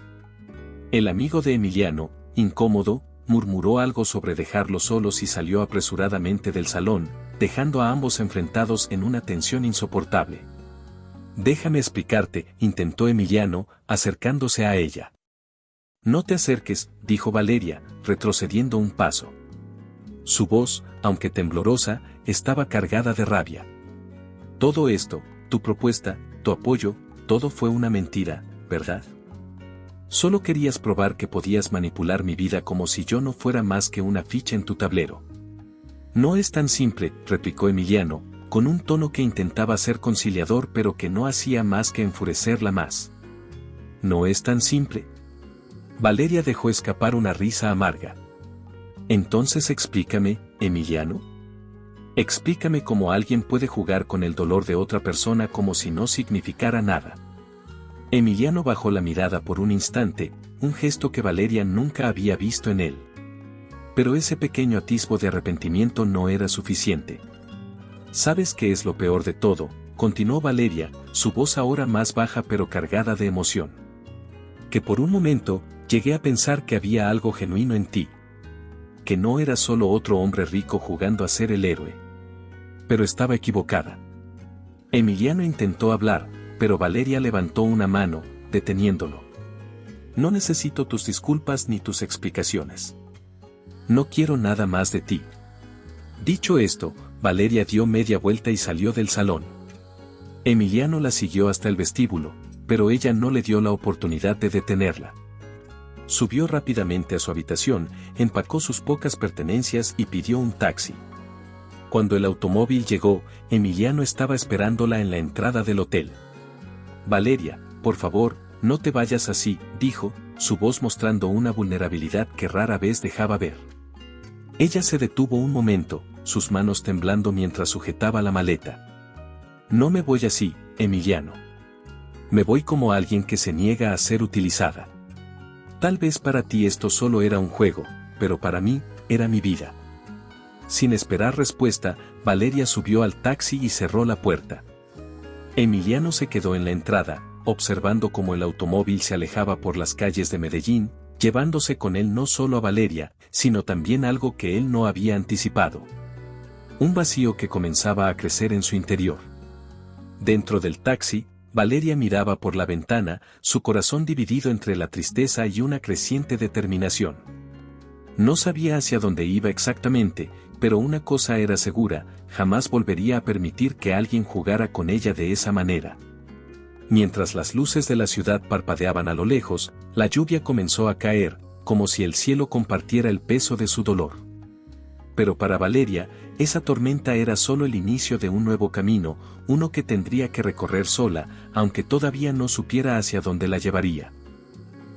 El amigo de Emiliano, incómodo, murmuró algo sobre dejarlos solos y salió apresuradamente del salón, dejando a ambos enfrentados en una tensión insoportable. «Déjame explicarte», intentó Emiliano, acercándose a ella. «No te acerques», dijo Valeria, retrocediendo un paso. Su voz, aunque temblorosa, estaba cargada de rabia. «Todo esto, tu propuesta, tu apoyo, todo fue una mentira, ¿verdad? Solo querías probar que podías manipular mi vida como si yo no fuera más que una ficha en tu tablero». «No es tan simple», replicó Emiliano, con un tono que intentaba ser conciliador pero que no hacía más que enfurecerla más. «¿No es tan simple?». Valeria dejó escapar una risa amarga. «Entonces explícame, Emiliano. Explícame cómo alguien puede jugar con el dolor de otra persona como si no significara nada». Emiliano bajó la mirada por un instante, un gesto que Valeria nunca había visto en él. Pero ese pequeño atisbo de arrepentimiento no era suficiente. «¿Sabes qué es lo peor de todo?», continuó Valeria, su voz ahora más baja pero cargada de emoción. «Que por un momento, llegué a pensar que había algo genuino en ti. Que no era solo otro hombre rico jugando a ser el héroe. Pero estaba equivocada». Emiliano intentó hablar, pero Valeria levantó una mano, deteniéndolo. «No necesito tus disculpas ni tus explicaciones. No quiero nada más de ti». Dicho esto, Valeria dio media vuelta y salió del salón. Emiliano la siguió hasta el vestíbulo, pero ella no le dio la oportunidad de detenerla. Subió rápidamente a su habitación, empacó sus pocas pertenencias y pidió un taxi. Cuando el automóvil llegó, Emiliano estaba esperándola en la entrada del hotel. «Valeria, por favor, no te vayas así», dijo, su voz mostrando una vulnerabilidad que rara vez dejaba ver. Ella se detuvo un momento, sus manos temblando mientras sujetaba la maleta. «No me voy así, Emiliano. Me voy como alguien que se niega a ser utilizada. Tal vez para ti esto solo era un juego, pero para mí, era mi vida». Sin esperar respuesta, Valeria subió al taxi y cerró la puerta. Emiliano se quedó en la entrada, observando cómo el automóvil se alejaba por las calles de Medellín, llevándose con él no solo a Valeria, sino también algo que él no había anticipado. Un vacío que comenzaba a crecer en su interior. Dentro del taxi, Valeria miraba por la ventana, su corazón dividido entre la tristeza y una creciente determinación. No sabía hacia dónde iba exactamente, pero una cosa era segura, jamás volvería a permitir que alguien jugara con ella de esa manera. Mientras las luces de la ciudad parpadeaban a lo lejos, la lluvia comenzó a caer, como si el cielo compartiera el peso de su dolor. Pero para Valeria, esa tormenta era solo el inicio de un nuevo camino, uno que tendría que recorrer sola, aunque todavía no supiera hacia dónde la llevaría.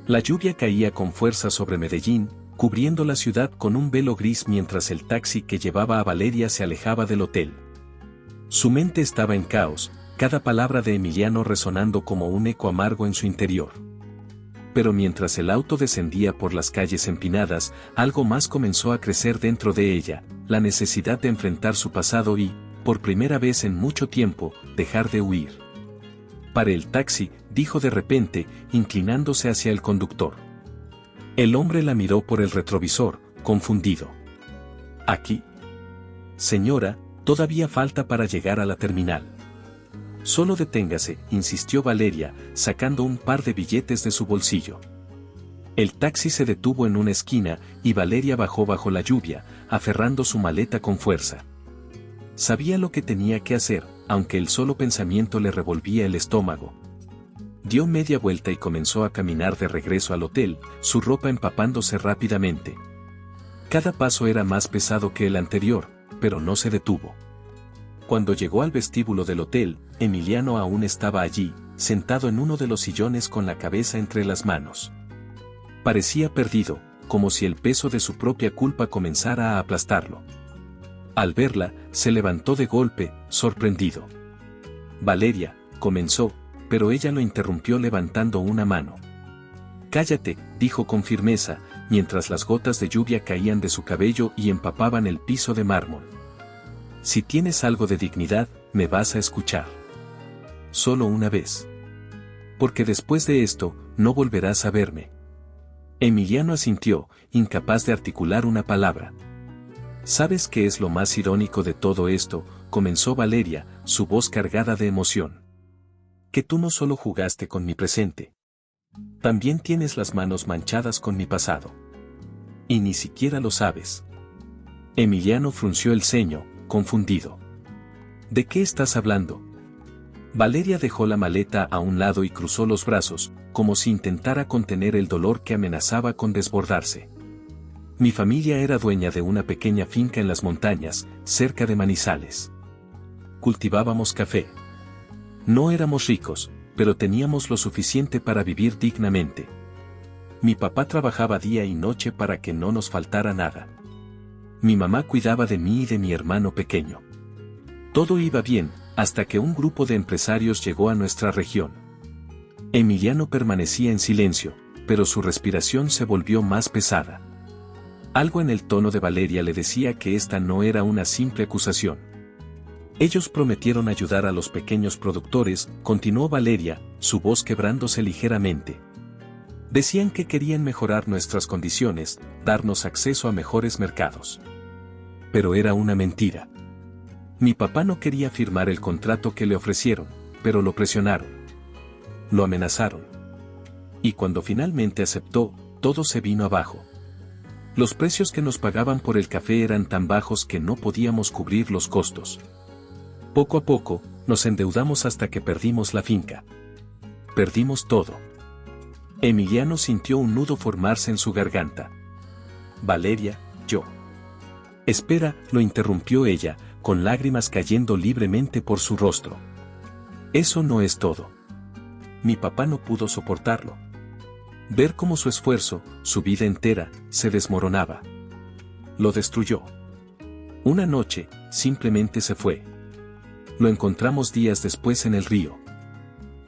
La lluvia caía con fuerza sobre Medellín, cubriendo la ciudad con un velo gris mientras el taxi que llevaba a Valeria se alejaba del hotel. Su mente estaba en caos, cada palabra de Emiliano resonando como un eco amargo en su interior. Pero mientras el auto descendía por las calles empinadas, algo más comenzó a crecer dentro de ella, la necesidad de enfrentar su pasado y, por primera vez en mucho tiempo, dejar de huir. «Pare el taxi», dijo de repente, inclinándose hacia el conductor. El hombre la miró por el retrovisor, confundido. «¿Aquí?» «Señora, todavía falta para llegar a la terminal». «Solo deténgase», insistió Valeria, sacando un par de billetes de su bolsillo. El taxi se detuvo en una esquina y Valeria bajó bajo la lluvia, aferrando su maleta con fuerza. Sabía lo que tenía que hacer, aunque el solo pensamiento le revolvía el estómago. Dio media vuelta y comenzó a caminar de regreso al hotel, su ropa empapándose rápidamente. Cada paso era más pesado que el anterior, pero no se detuvo. Cuando llegó al vestíbulo del hotel, Emiliano aún estaba allí, sentado en uno de los sillones con la cabeza entre las manos. Parecía perdido, como si el peso de su propia culpa comenzara a aplastarlo. Al verla, se levantó de golpe, sorprendido. «Valeria», comenzó, pero ella lo interrumpió levantando una mano. «Cállate», dijo con firmeza, mientras las gotas de lluvia caían de su cabello y empapaban el piso de mármol. «Si tienes algo de dignidad, me vas a escuchar. Solo una vez. Porque después de esto, no volverás a verme». Emiliano asintió, incapaz de articular una palabra. «¿Sabes qué es lo más irónico de todo esto?», comenzó Valeria, su voz cargada de emoción. «Que tú no solo jugaste con mi presente. También tienes las manos manchadas con mi pasado. Y ni siquiera lo sabes». Emiliano frunció el ceño, confundido. «¿De qué estás hablando?». Valeria dejó la maleta a un lado y cruzó los brazos, como si intentara contener el dolor que amenazaba con desbordarse. «Mi familia era dueña de una pequeña finca en las montañas, cerca de Manizales. Cultivábamos café. No éramos ricos, pero teníamos lo suficiente para vivir dignamente. Mi papá trabajaba día y noche para que no nos faltara nada. Mi mamá cuidaba de mí y de mi hermano pequeño. Todo iba bien, hasta que un grupo de empresarios llegó a nuestra región». Emiliano permanecía en silencio, pero su respiración se volvió más pesada. Algo en el tono de Valeria le decía que esta no era una simple acusación. «Ellos prometieron ayudar a los pequeños productores», continuó Valeria, su voz quebrándose ligeramente. «Decían que querían mejorar nuestras condiciones, darnos acceso a mejores mercados. Pero era una mentira. Mi papá no quería firmar el contrato que le ofrecieron, pero lo presionaron. Lo amenazaron. Y cuando finalmente aceptó, todo se vino abajo. Los precios que nos pagaban por el café eran tan bajos que no podíamos cubrir los costos. Poco a poco, nos endeudamos hasta que perdimos la finca. Perdimos todo». Emiliano sintió un nudo formarse en su garganta. «Valeria, yo». «Espera», lo interrumpió ella, con lágrimas cayendo libremente por su rostro. «Eso no es todo. Mi papá no pudo soportarlo. Ver cómo su esfuerzo, su vida entera, se desmoronaba. Lo destruyó. Una noche, simplemente se fue. Lo encontramos días después en el río».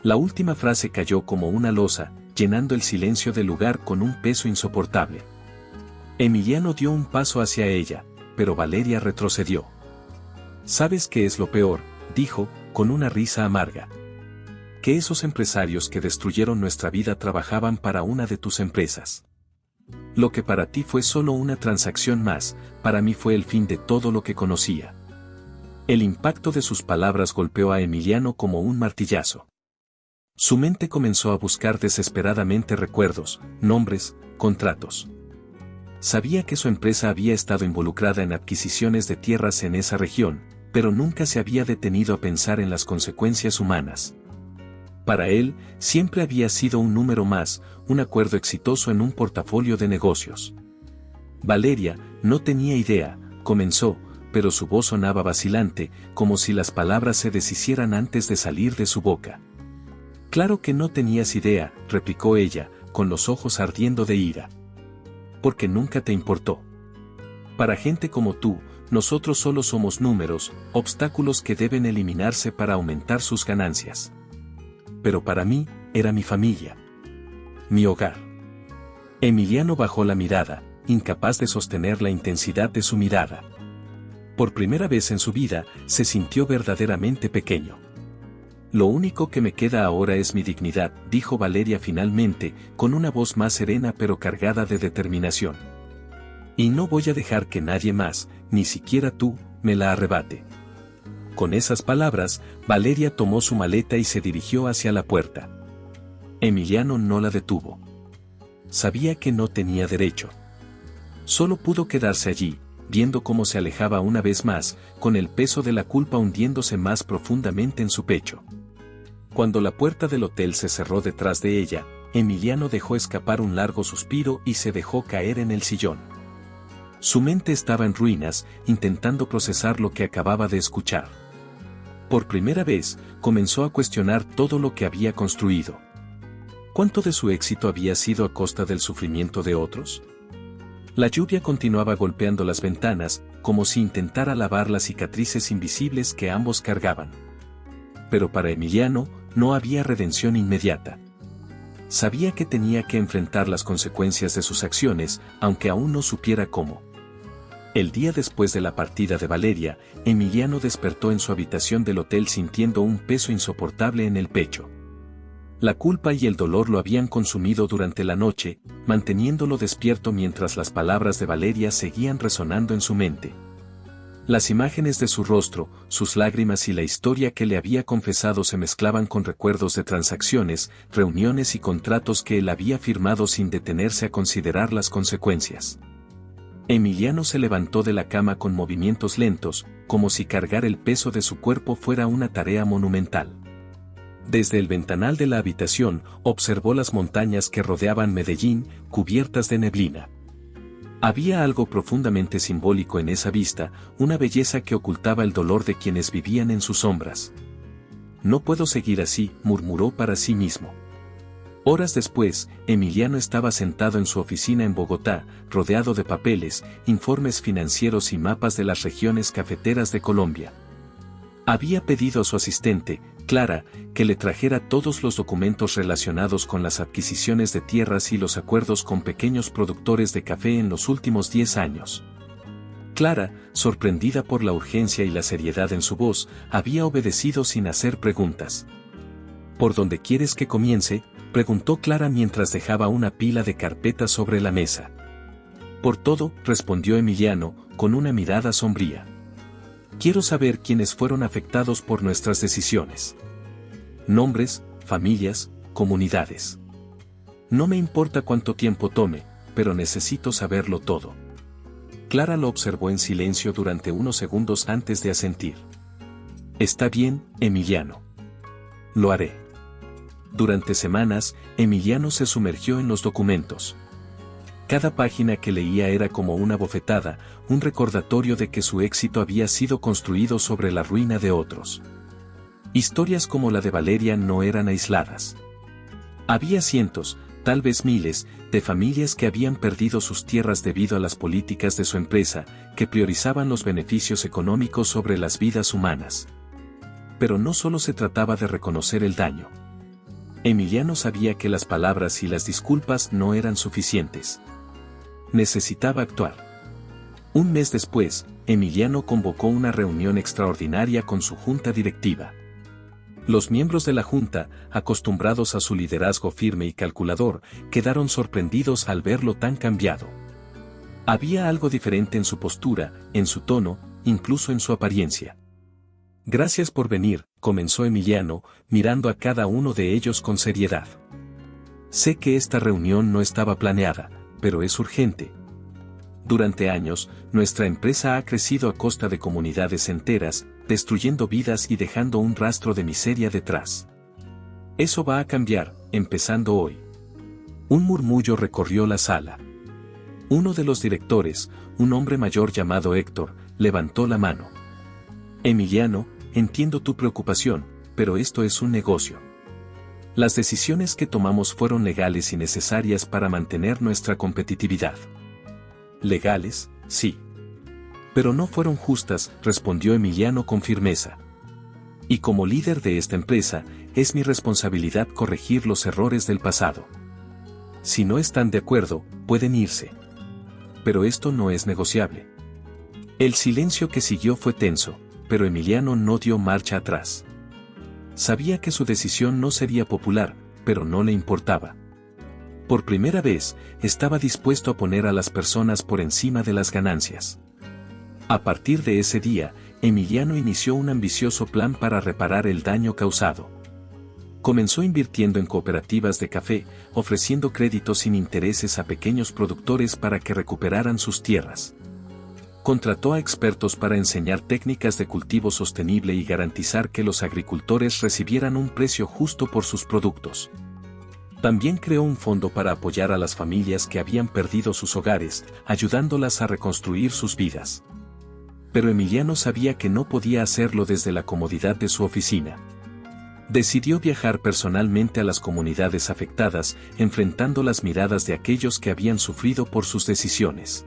La última frase cayó como una losa, llenando el silencio del lugar con un peso insoportable. Emiliano dio un paso hacia ella, pero Valeria retrocedió. «¿Sabes qué es lo peor?», dijo, con una risa amarga. «Que esos empresarios que destruyeron nuestra vida trabajaban para una de tus empresas. Lo que para ti fue solo una transacción más, para mí fue el fin de todo lo que conocía». El impacto de sus palabras golpeó a Emiliano como un martillazo. Su mente comenzó a buscar desesperadamente recuerdos, nombres, contratos. Sabía que su empresa había estado involucrada en adquisiciones de tierras en esa región, pero nunca se había detenido a pensar en las consecuencias humanas. Para él, siempre había sido un número más, un acuerdo exitoso en un portafolio de negocios. Valeria, no tenía idea, comenzó, pero su voz sonaba vacilante, como si las palabras se deshicieran antes de salir de su boca. Claro que no tenías idea, replicó ella, con los ojos ardiendo de ira. Porque nunca te importó. Para gente como tú, nosotros solo somos números, obstáculos que deben eliminarse para aumentar sus ganancias. Pero para mí, era mi familia. Mi hogar. Emiliano bajó la mirada, incapaz de sostener la intensidad de su mirada. Por primera vez en su vida, se sintió verdaderamente pequeño. Lo único que me queda ahora es mi dignidad, dijo Valeria finalmente, con una voz más serena pero cargada de determinación. Y no voy a dejar que nadie más, ni siquiera tú, me la arrebate. Con esas palabras, Valeria tomó su maleta y se dirigió hacia la puerta. Emiliano no la detuvo. Sabía que no tenía derecho. Solo pudo quedarse allí, viendo cómo se alejaba una vez más, con el peso de la culpa hundiéndose más profundamente en su pecho. Cuando la puerta del hotel se cerró detrás de ella, Emiliano dejó escapar un largo suspiro y se dejó caer en el sillón. Su mente estaba en ruinas, intentando procesar lo que acababa de escuchar. Por primera vez, comenzó a cuestionar todo lo que había construido. ¿Cuánto de su éxito había sido a costa del sufrimiento de otros? La lluvia continuaba golpeando las ventanas, como si intentara lavar las cicatrices invisibles que ambos cargaban. Pero para Emiliano, no había redención inmediata. Sabía que tenía que enfrentar las consecuencias de sus acciones, aunque aún no supiera cómo. El día después de la partida de Valeria, Emiliano despertó en su habitación del hotel sintiendo un peso insoportable en el pecho. La culpa y el dolor lo habían consumido durante la noche, manteniéndolo despierto mientras las palabras de Valeria seguían resonando en su mente. Las imágenes de su rostro, sus lágrimas y la historia que le había confesado se mezclaban con recuerdos de transacciones, reuniones y contratos que él había firmado sin detenerse a considerar las consecuencias. Emiliano se levantó de la cama con movimientos lentos, como si cargar el peso de su cuerpo fuera una tarea monumental. Desde el ventanal de la habitación, observó las montañas que rodeaban Medellín, cubiertas de neblina. Había algo profundamente simbólico en esa vista, una belleza que ocultaba el dolor de quienes vivían en sus sombras. No puedo seguir así, murmuró para sí mismo. Horas después, Emiliano estaba sentado en su oficina en Bogotá, rodeado de papeles, informes financieros y mapas de las regiones cafeteras de Colombia. Había pedido a su asistente, Clara, que le trajera todos los documentos relacionados con las adquisiciones de tierras y los acuerdos con pequeños productores de café en los últimos 10 años. Clara, sorprendida por la urgencia y la seriedad en su voz, había obedecido sin hacer preguntas. ¿Por dónde quieres que comience?, preguntó Clara mientras dejaba una pila de carpetas sobre la mesa. Por todo, respondió Emiliano, con una mirada sombría. Quiero saber quiénes fueron afectados por nuestras decisiones. Nombres, familias, comunidades. No me importa cuánto tiempo tome, pero necesito saberlo todo. Clara lo observó en silencio durante unos segundos antes de asentir. Está bien, Emiliano. Lo haré. Durante semanas, Emiliano se sumergió en los documentos. Cada página que leía era como una bofetada, un recordatorio de que su éxito había sido construido sobre la ruina de otros. Historias como la de Valeria no eran aisladas. Había cientos, tal vez miles, de familias que habían perdido sus tierras debido a las políticas de su empresa, que priorizaban los beneficios económicos sobre las vidas humanas. Pero no solo se trataba de reconocer el daño. Emiliano sabía que las palabras y las disculpas no eran suficientes. Necesitaba actuar. Un mes después, Emiliano convocó una reunión extraordinaria con su junta directiva. Los miembros de la junta, acostumbrados a su liderazgo firme y calculador, quedaron sorprendidos al verlo tan cambiado. Había algo diferente en su postura, en su tono, incluso en su apariencia. Gracias por venir, comenzó Emiliano, mirando a cada uno de ellos con seriedad. Sé que esta reunión no estaba planeada, pero es urgente. Durante años, nuestra empresa ha crecido a costa de comunidades enteras, destruyendo vidas y dejando un rastro de miseria detrás. Eso va a cambiar, empezando hoy. Un murmullo recorrió la sala. Uno de los directores, un hombre mayor llamado Héctor, levantó la mano. Emiliano, entiendo tu preocupación, pero esto es un negocio. Las decisiones que tomamos fueron legales y necesarias para mantener nuestra competitividad. Legales, sí. Pero no fueron justas, respondió Emiliano con firmeza. Y como líder de esta empresa, es mi responsabilidad corregir los errores del pasado. Si no están de acuerdo, pueden irse. Pero esto no es negociable. El silencio que siguió fue tenso, pero Emiliano no dio marcha atrás. Sabía que su decisión no sería popular, pero no le importaba. Por primera vez, estaba dispuesto a poner a las personas por encima de las ganancias. A partir de ese día, Emiliano inició un ambicioso plan para reparar el daño causado. Comenzó invirtiendo en cooperativas de café, ofreciendo créditos sin intereses a pequeños productores para que recuperaran sus tierras. Contrató a expertos para enseñar técnicas de cultivo sostenible y garantizar que los agricultores recibieran un precio justo por sus productos. También creó un fondo para apoyar a las familias que habían perdido sus hogares, ayudándolas a reconstruir sus vidas. Pero Emiliano sabía que no podía hacerlo desde la comodidad de su oficina. Decidió viajar personalmente a las comunidades afectadas, enfrentando las miradas de aquellos que habían sufrido por sus decisiones.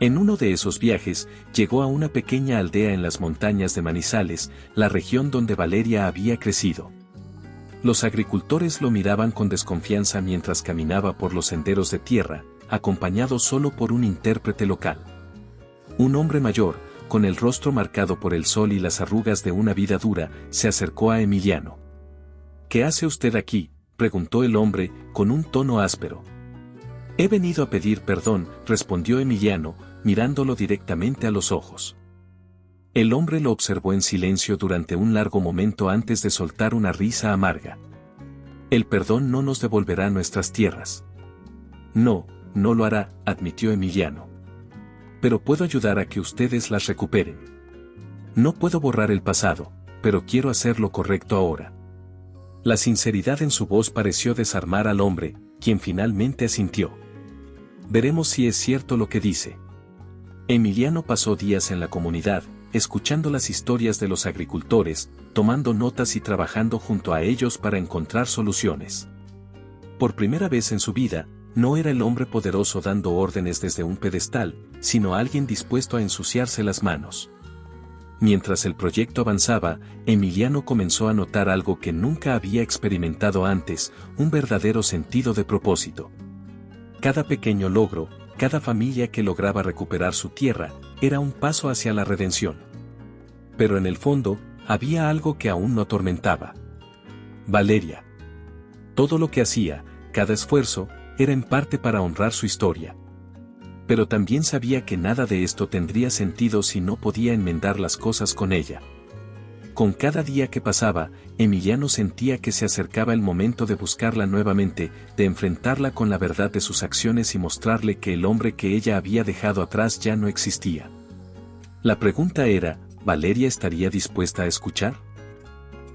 En uno de esos viajes, llegó a una pequeña aldea en las montañas de Manizales, la región donde Valeria había crecido. Los agricultores lo miraban con desconfianza mientras caminaba por los senderos de tierra, acompañado solo por un intérprete local. Un hombre mayor, con el rostro marcado por el sol y las arrugas de una vida dura, se acercó a Emiliano. ¿Qué hace usted aquí?, preguntó el hombre, con un tono áspero. He venido a pedir perdón, respondió Emiliano, mirándolo directamente a los ojos. El hombre lo observó en silencio durante un largo momento antes de soltar una risa amarga. El perdón no nos devolverá nuestras tierras. No, no lo hará, admitió Emiliano. Pero puedo ayudar a que ustedes las recuperen. No puedo borrar el pasado, pero quiero hacer lo correcto ahora. La sinceridad en su voz pareció desarmar al hombre, quien finalmente asintió. Veremos si es cierto lo que dice. Emiliano pasó días en la comunidad, escuchando las historias de los agricultores, tomando notas y trabajando junto a ellos para encontrar soluciones. Por primera vez en su vida, no era el hombre poderoso dando órdenes desde un pedestal, sino alguien dispuesto a ensuciarse las manos. Mientras el proyecto avanzaba, Emiliano comenzó a notar algo que nunca había experimentado antes, un verdadero sentido de propósito. Cada pequeño logro, cada familia que lograba recuperar su tierra, era un paso hacia la redención. Pero en el fondo, había algo que aún no atormentaba. Valeria. Todo lo que hacía, cada esfuerzo, era en parte para honrar su historia. Pero también sabía que nada de esto tendría sentido si no podía enmendar las cosas con ella. Con cada día que pasaba, Emiliano sentía que se acercaba el momento de buscarla nuevamente, de enfrentarla con la verdad de sus acciones y mostrarle que el hombre que ella había dejado atrás ya no existía. La pregunta era, ¿Valeria estaría dispuesta a escuchar?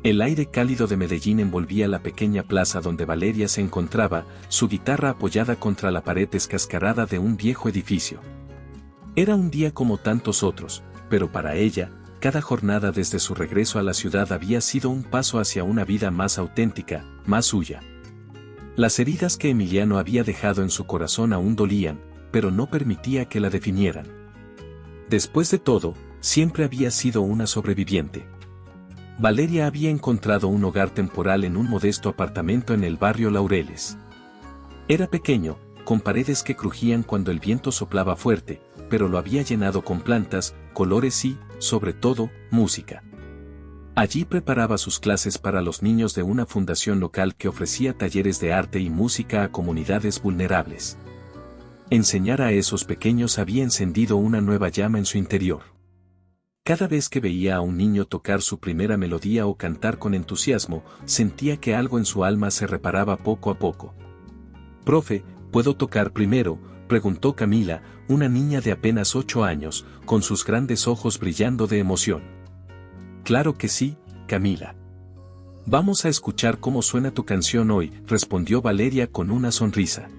El aire cálido de Medellín envolvía la pequeña plaza donde Valeria se encontraba, su guitarra apoyada contra la pared descascarada de un viejo edificio. Era un día como tantos otros, pero para ella, cada jornada desde su regreso a la ciudad había sido un paso hacia una vida más auténtica, más suya. Las heridas que Emiliano había dejado en su corazón aún dolían, pero no permitía que la definieran. Después de todo, siempre había sido una sobreviviente. Valeria había encontrado un hogar temporal en un modesto apartamento en el barrio Laureles. Era pequeño, con paredes que crujían cuando el viento soplaba fuerte, pero lo había llenado con plantas, colores y, sobre todo, música. Allí preparaba sus clases para los niños de una fundación local que ofrecía talleres de arte y música a comunidades vulnerables. Enseñar a esos pequeños había encendido una nueva llama en su interior. Cada vez que veía a un niño tocar su primera melodía o cantar con entusiasmo, sentía que algo en su alma se reparaba poco a poco. «Profe, ¿puedo tocar primero?», preguntó Camila, una niña de apenas 8 años, con sus grandes ojos brillando de emoción. «Claro que sí, Camila. Vamos a escuchar cómo suena tu canción hoy, respondió Valeria con una sonrisa.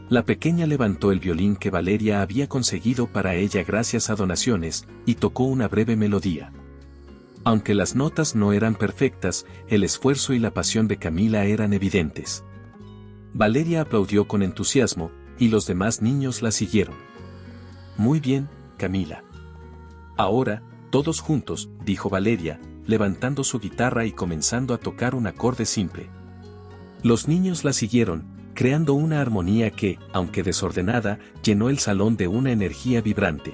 La pequeña levantó el violín que Valeria había conseguido para ella gracias a donaciones, y tocó una breve melodía. Aunque las notas no eran perfectas, el esfuerzo y la pasión de Camila eran evidentes. Valeria aplaudió con entusiasmo, y los demás niños la siguieron. Muy bien, Camila. Ahora, todos juntos, dijo Valeria, levantando su guitarra y comenzando a tocar un acorde simple. Los niños la siguieron, creando una armonía que, aunque desordenada, llenó el salón de una energía vibrante.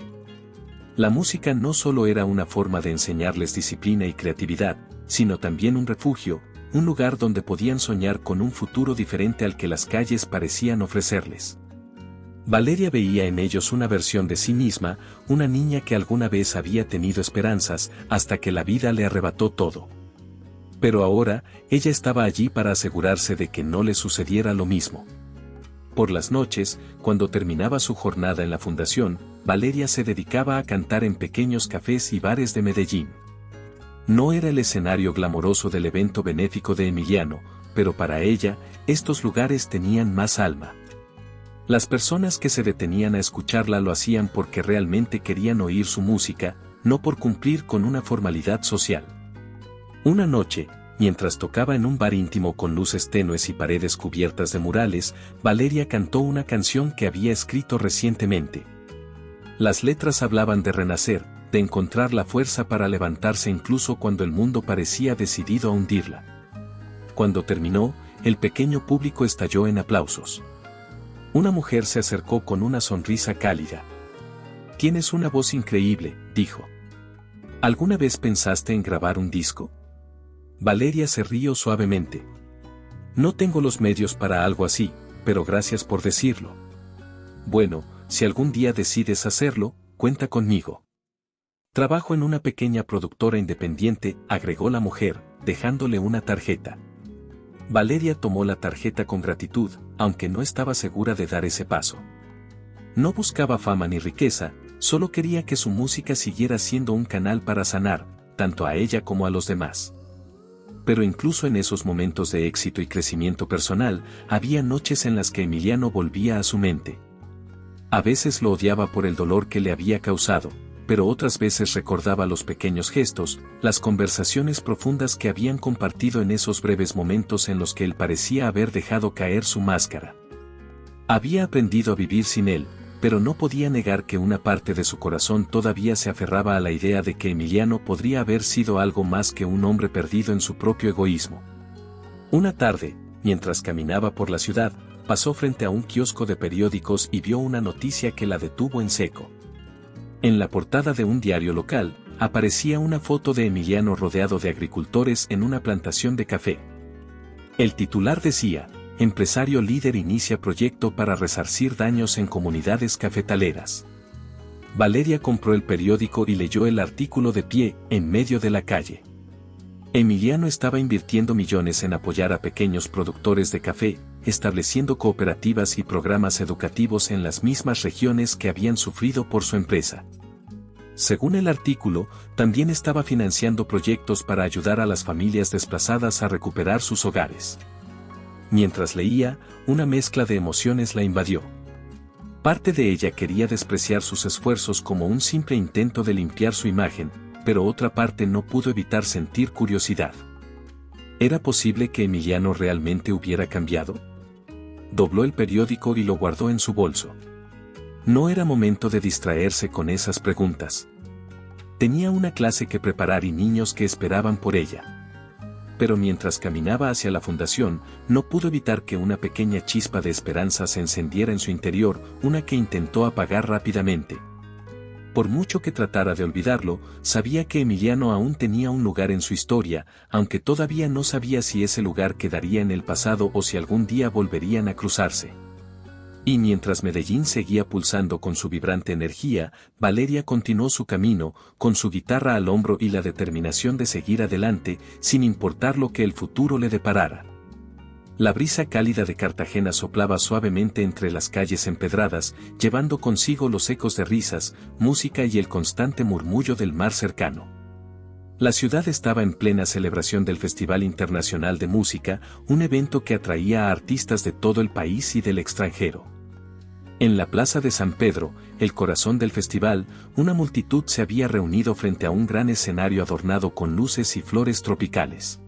La música no solo era una forma de enseñarles disciplina y creatividad, sino también un refugio, un lugar donde podían soñar con un futuro diferente al que las calles parecían ofrecerles. Valeria veía en ellos una versión de sí misma, una niña que alguna vez había tenido esperanzas, hasta que la vida le arrebató todo. Pero ahora, ella estaba allí para asegurarse de que no le sucediera lo mismo. Por las noches, cuando terminaba su jornada en la fundación, Valeria se dedicaba a cantar en pequeños cafés y bares de Medellín. No era el escenario glamoroso del evento benéfico de Emiliano, pero para ella, estos lugares tenían más alma. Las personas que se detenían a escucharla lo hacían porque realmente querían oír su música, no por cumplir con una formalidad social. Una noche, mientras tocaba en un bar íntimo con luces tenues y paredes cubiertas de murales, Valeria cantó una canción que había escrito recientemente. Las letras hablaban de renacer, de encontrar la fuerza para levantarse incluso cuando el mundo parecía decidido a hundirla. Cuando terminó, el pequeño público estalló en aplausos. Una mujer se acercó con una sonrisa cálida. «Tienes una voz increíble», dijo. «¿Alguna vez pensaste en grabar un disco?» Valeria se rió suavemente. «No tengo los medios para algo así, pero gracias por decirlo. Bueno, si algún día decides hacerlo, cuenta conmigo. Trabajo en una pequeña productora independiente», agregó la mujer, dejándole una tarjeta. Valeria tomó la tarjeta con gratitud, aunque no estaba segura de dar ese paso. No buscaba fama ni riqueza, solo quería que su música siguiera siendo un canal para sanar, tanto a ella como a los demás. Pero incluso en esos momentos de éxito y crecimiento personal, había noches en las que Emiliano volvía a su mente. A veces lo odiaba por el dolor que le había causado, pero otras veces recordaba los pequeños gestos, las conversaciones profundas que habían compartido en esos breves momentos en los que él parecía haber dejado caer su máscara. Había aprendido a vivir sin él, pero no podía negar que una parte de su corazón todavía se aferraba a la idea de que Emiliano podría haber sido algo más que un hombre perdido en su propio egoísmo. Una tarde, mientras caminaba por la ciudad, pasó frente a un kiosco de periódicos y vio una noticia que la detuvo en seco. En la portada de un diario local, aparecía una foto de Emiliano rodeado de agricultores en una plantación de café. El titular decía: «Empresario líder inicia proyecto para resarcir daños en comunidades cafetaleras». Valeria compró el periódico y leyó el artículo de pie, en medio de la calle. Emiliano estaba invirtiendo millones en apoyar a pequeños productores de café, estableciendo cooperativas y programas educativos en las mismas regiones que habían sufrido por su empresa. Según el artículo, también estaba financiando proyectos para ayudar a las familias desplazadas a recuperar sus hogares. Mientras leía, una mezcla de emociones la invadió. Parte de ella quería despreciar sus esfuerzos como un simple intento de limpiar su imagen, pero otra parte no pudo evitar sentir curiosidad. ¿Era posible que Emiliano realmente hubiera cambiado? Dobló el periódico y lo guardó en su bolso. No era momento de distraerse con esas preguntas. Tenía una clase que preparar y niños que esperaban por ella. Pero mientras caminaba hacia la fundación, no pudo evitar que una pequeña chispa de esperanza se encendiera en su interior, una que intentó apagar rápidamente. Por mucho que tratara de olvidarlo, sabía que Emiliano aún tenía un lugar en su historia, aunque todavía no sabía si ese lugar quedaría en el pasado o si algún día volverían a cruzarse. Y mientras Medellín seguía pulsando con su vibrante energía, Valeria continuó su camino, con su guitarra al hombro y la determinación de seguir adelante, sin importar lo que el futuro le deparara. La brisa cálida de Cartagena soplaba suavemente entre las calles empedradas, llevando consigo los ecos de risas, música y el constante murmullo del mar cercano. La ciudad estaba en plena celebración del Festival Internacional de Música, un evento que atraía a artistas de todo el país y del extranjero. En la plaza de San Pedro, el corazón del festival, una multitud se había reunido frente a un gran escenario adornado con luces y flores tropicales.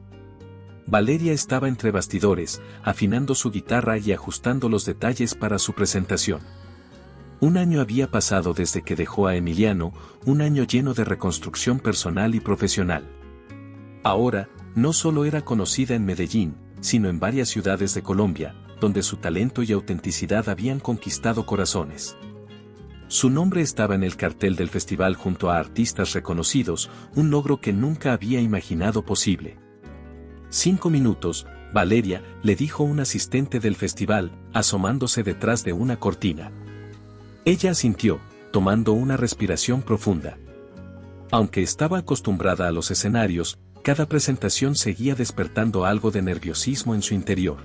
Valeria estaba entre bastidores, afinando su guitarra y ajustando los detalles para su presentación. Un año había pasado desde que dejó a Emiliano, un año lleno de reconstrucción personal y profesional. Ahora, no solo era conocida en Medellín, sino en varias ciudades de Colombia, donde su talento y autenticidad habían conquistado corazones. Su nombre estaba en el cartel del festival junto a artistas reconocidos, un logro que nunca había imaginado posible. 5 minutos, Valeria, le dijo un asistente del festival, asomándose detrás de una cortina. Ella asintió, tomando una respiración profunda. Aunque estaba acostumbrada a los escenarios, cada presentación seguía despertando algo de nerviosismo en su interior.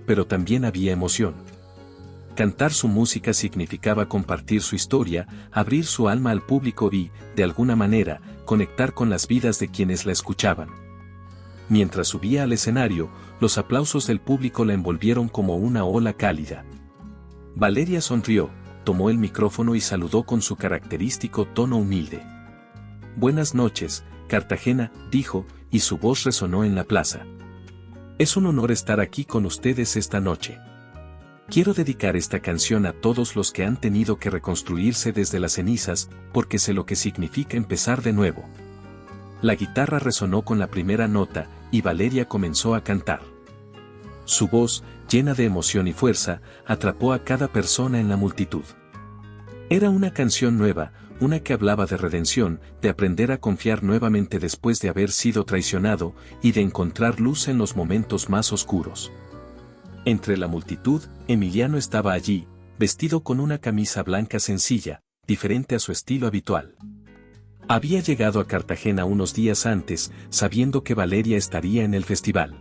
Pero también había emoción. Cantar su música significaba compartir su historia, abrir su alma al público y, de alguna manera, conectar con las vidas de quienes la escuchaban. Mientras subía al escenario, los aplausos del público la envolvieron como una ola cálida. Valeria sonrió, tomó el micrófono y saludó con su característico tono humilde. «Buenas noches, Cartagena», dijo, y su voz resonó en la plaza. «Es un honor estar aquí con ustedes esta noche. Quiero dedicar esta canción a todos los que han tenido que reconstruirse desde las cenizas, porque sé lo que significa empezar de nuevo». La guitarra resonó con la primera nota, y Valeria comenzó a cantar. Su voz, llena de emoción y fuerza, atrapó a cada persona en la multitud. Era una canción nueva, una que hablaba de redención, de aprender a confiar nuevamente después de haber sido traicionado, y de encontrar luz en los momentos más oscuros. Entre la multitud, Emiliano estaba allí, vestido con una camisa blanca sencilla, diferente a su estilo habitual. Había llegado a Cartagena unos días antes, sabiendo que Valeria estaría en el festival.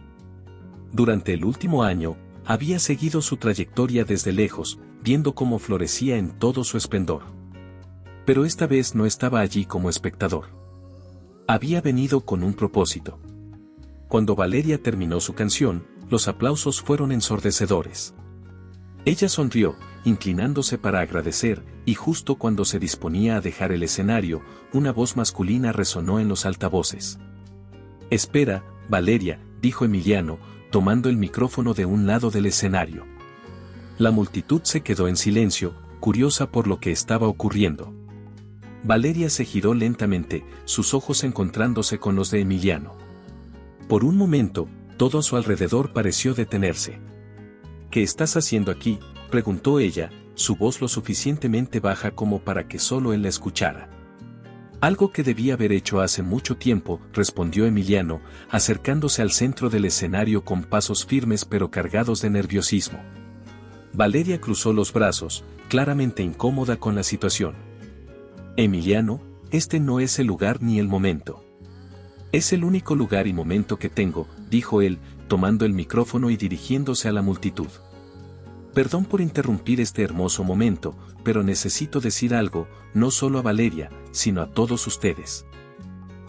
Durante el último año, había seguido su trayectoria desde lejos, viendo cómo florecía en todo su esplendor. Pero esta vez no estaba allí como espectador. Había venido con un propósito. Cuando Valeria terminó su canción, los aplausos fueron ensordecedores. Ella sonrió, inclinándose para agradecer, y justo cuando se disponía a dejar el escenario, una voz masculina resonó en los altavoces. «Espera, Valeria», dijo Emiliano, tomando el micrófono de un lado del escenario. La multitud se quedó en silencio, curiosa por lo que estaba ocurriendo. Valeria se giró lentamente, sus ojos encontrándose con los de Emiliano. Por un momento, todo a su alrededor pareció detenerse. «¿Qué estás haciendo aquí?», preguntó ella, su voz lo suficientemente baja como para que solo él la escuchara. «Algo que debía haber hecho hace mucho tiempo», respondió Emiliano, acercándose al centro del escenario con pasos firmes pero cargados de nerviosismo. Valeria cruzó los brazos, claramente incómoda con la situación. «Emiliano, este no es el lugar ni el momento». «Es el único lugar y momento que tengo», dijo él, tomando el micrófono y dirigiéndose a la multitud. «Perdón por interrumpir este hermoso momento, pero necesito decir algo, no solo a Valeria, sino a todos ustedes».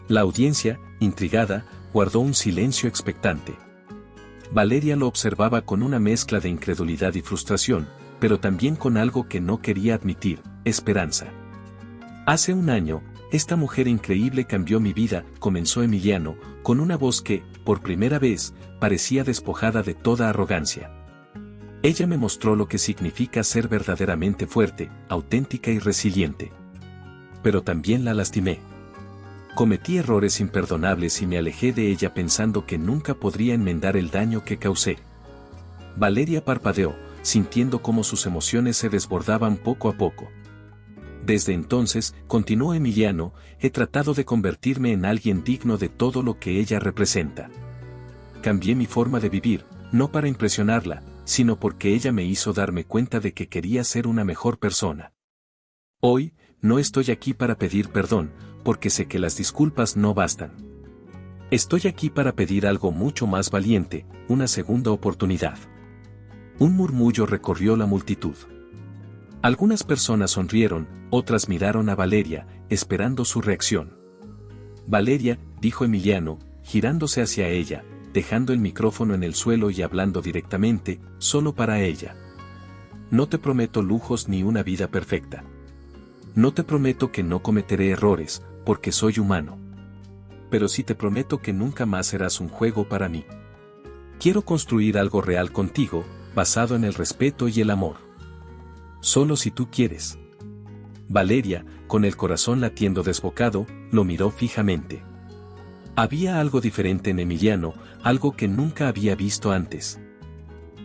La audiencia, intrigada, guardó un silencio expectante. Valeria lo observaba con una mezcla de incredulidad y frustración, pero también con algo que no quería admitir, esperanza. «Hace un año, esta mujer increíble cambió mi vida», comenzó Emiliano, con una voz que, por primera vez, parecía despojada de toda arrogancia. «Ella me mostró lo que significa ser verdaderamente fuerte, auténtica y resiliente. Pero también la lastimé. Cometí errores imperdonables y me alejé de ella pensando que nunca podría enmendar el daño que causé». Valeria parpadeó, sintiendo cómo sus emociones se desbordaban poco a poco. «Desde entonces», continuó Emiliano, «he tratado de convertirme en alguien digno de todo lo que ella representa. Cambié mi forma de vivir, no para impresionarla, sino porque ella me hizo darme cuenta de que quería ser una mejor persona. Hoy, no estoy aquí para pedir perdón, porque sé que las disculpas no bastan. Estoy aquí para pedir algo mucho más valiente, una segunda oportunidad». Un murmullo recorrió la multitud. Algunas personas sonrieron, otras miraron a Valeria, esperando su reacción. Valeria, dijo Emiliano, girándose hacia ella, dejando el micrófono en el suelo y hablando directamente, solo para ella. No te prometo lujos ni una vida perfecta. No te prometo que no cometeré errores, porque soy humano. Pero sí te prometo que nunca más serás un juego para mí. Quiero construir algo real contigo, basado en el respeto y el amor. Solo si tú quieres. Valeria, con el corazón latiendo desbocado, lo miró fijamente. Había algo diferente en Emiliano, algo que nunca había visto antes.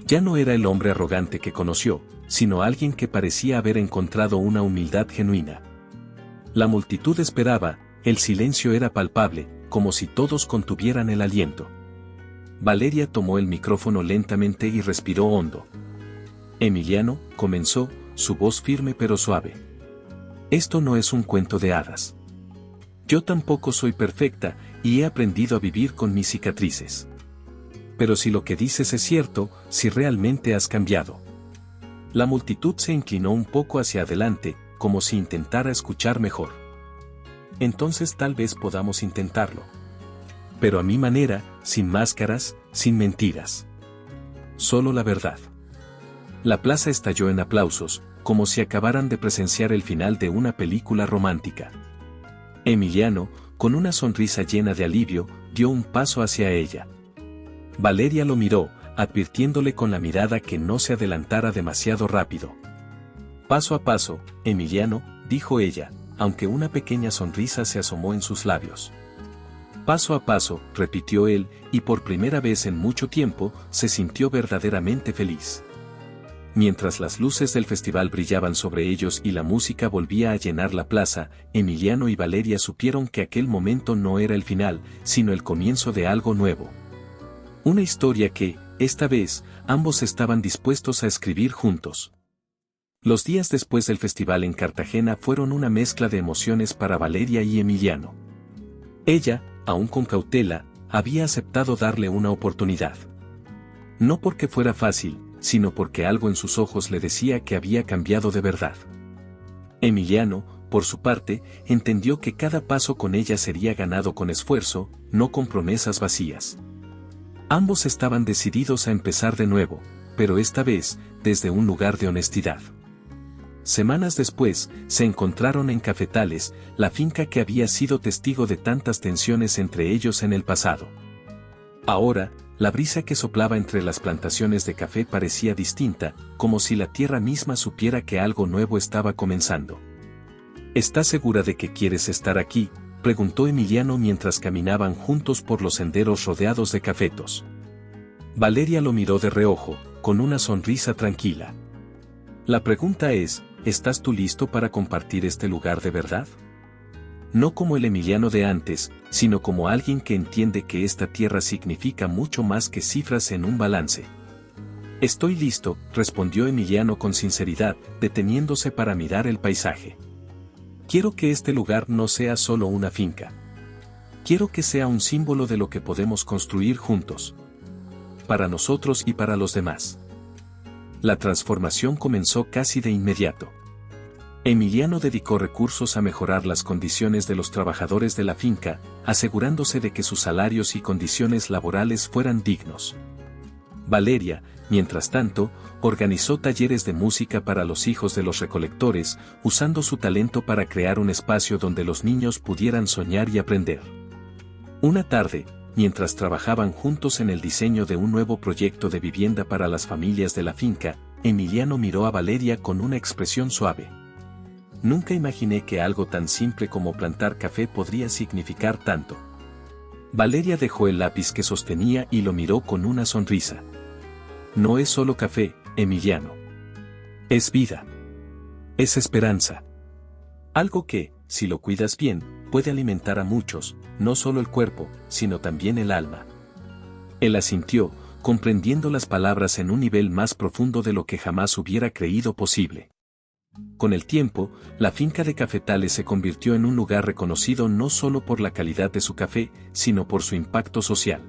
Ya no era el hombre arrogante que conoció, sino alguien que parecía haber encontrado una humildad genuina. La multitud esperaba, el silencio era palpable, como si todos contuvieran el aliento. Valeria tomó el micrófono lentamente y respiró hondo. Emiliano, comenzó, su voz firme pero suave. Esto no es un cuento de hadas. Yo tampoco soy perfecta, y he aprendido a vivir con mis cicatrices. Pero si lo que dices es cierto, si realmente has cambiado. La multitud se inclinó un poco hacia adelante, como si intentara escuchar mejor. Entonces tal vez podamos intentarlo. Pero a mi manera, sin máscaras, sin mentiras. Solo la verdad. La plaza estalló en aplausos, como si acabaran de presenciar el final de una película romántica. Emiliano, con una sonrisa llena de alivio, dio un paso hacia ella. Valeria lo miró, advirtiéndole con la mirada que no se adelantara demasiado rápido. Paso a paso, Emiliano, dijo ella, aunque una pequeña sonrisa se asomó en sus labios. Paso a paso, repitió él, y por primera vez en mucho tiempo, se sintió verdaderamente feliz. Mientras las luces del festival brillaban sobre ellos y la música volvía a llenar la plaza, Emiliano y Valeria supieron que aquel momento no era el final, sino el comienzo de algo nuevo. Una historia que, esta vez, ambos estaban dispuestos a escribir juntos. Los días después del festival en Cartagena fueron una mezcla de emociones para Valeria y Emiliano. Ella, aún con cautela, había aceptado darle una oportunidad. No porque fuera fácil, sino porque algo en sus ojos le decía que había cambiado de verdad. Emiliano, por su parte, entendió que cada paso con ella sería ganado con esfuerzo, no con promesas vacías. Ambos estaban decididos a empezar de nuevo, pero esta vez, desde un lugar de honestidad. Semanas después, se encontraron en Cafetales, la finca que había sido testigo de tantas tensiones entre ellos en el pasado. Ahora, la brisa que soplaba entre las plantaciones de café parecía distinta, como si la tierra misma supiera que algo nuevo estaba comenzando. ¿Estás segura de que quieres estar aquí?, preguntó Emiliano mientras caminaban juntos por los senderos rodeados de cafetos. Valeria lo miró de reojo, con una sonrisa tranquila. La pregunta es, ¿estás tú listo para compartir este lugar de verdad? No como el Emiliano de antes, sino como alguien que entiende que esta tierra significa mucho más que cifras en un balance. Estoy listo, respondió Emiliano con sinceridad, deteniéndose para mirar el paisaje. Quiero que este lugar no sea solo una finca. Quiero que sea un símbolo de lo que podemos construir juntos. Para nosotros y para los demás. La transformación comenzó casi de inmediato. Emiliano dedicó recursos a mejorar las condiciones de los trabajadores de la finca, asegurándose de que sus salarios y condiciones laborales fueran dignos. Valeria, mientras tanto, organizó talleres de música para los hijos de los recolectores, usando su talento para crear un espacio donde los niños pudieran soñar y aprender. Una tarde, mientras trabajaban juntos en el diseño de un nuevo proyecto de vivienda para las familias de la finca, Emiliano miró a Valeria con una expresión suave. Nunca imaginé que algo tan simple como plantar café podría significar tanto. Valeria dejó el lápiz que sostenía y lo miró con una sonrisa. No es solo café, Emiliano. Es vida. Es esperanza. Algo que, si lo cuidas bien, puede alimentar a muchos, no solo el cuerpo, sino también el alma. Él asintió, comprendiendo las palabras en un nivel más profundo de lo que jamás hubiera creído posible. Con el tiempo, la finca de Cafetales se convirtió en un lugar reconocido no solo por la calidad de su café, sino por su impacto social.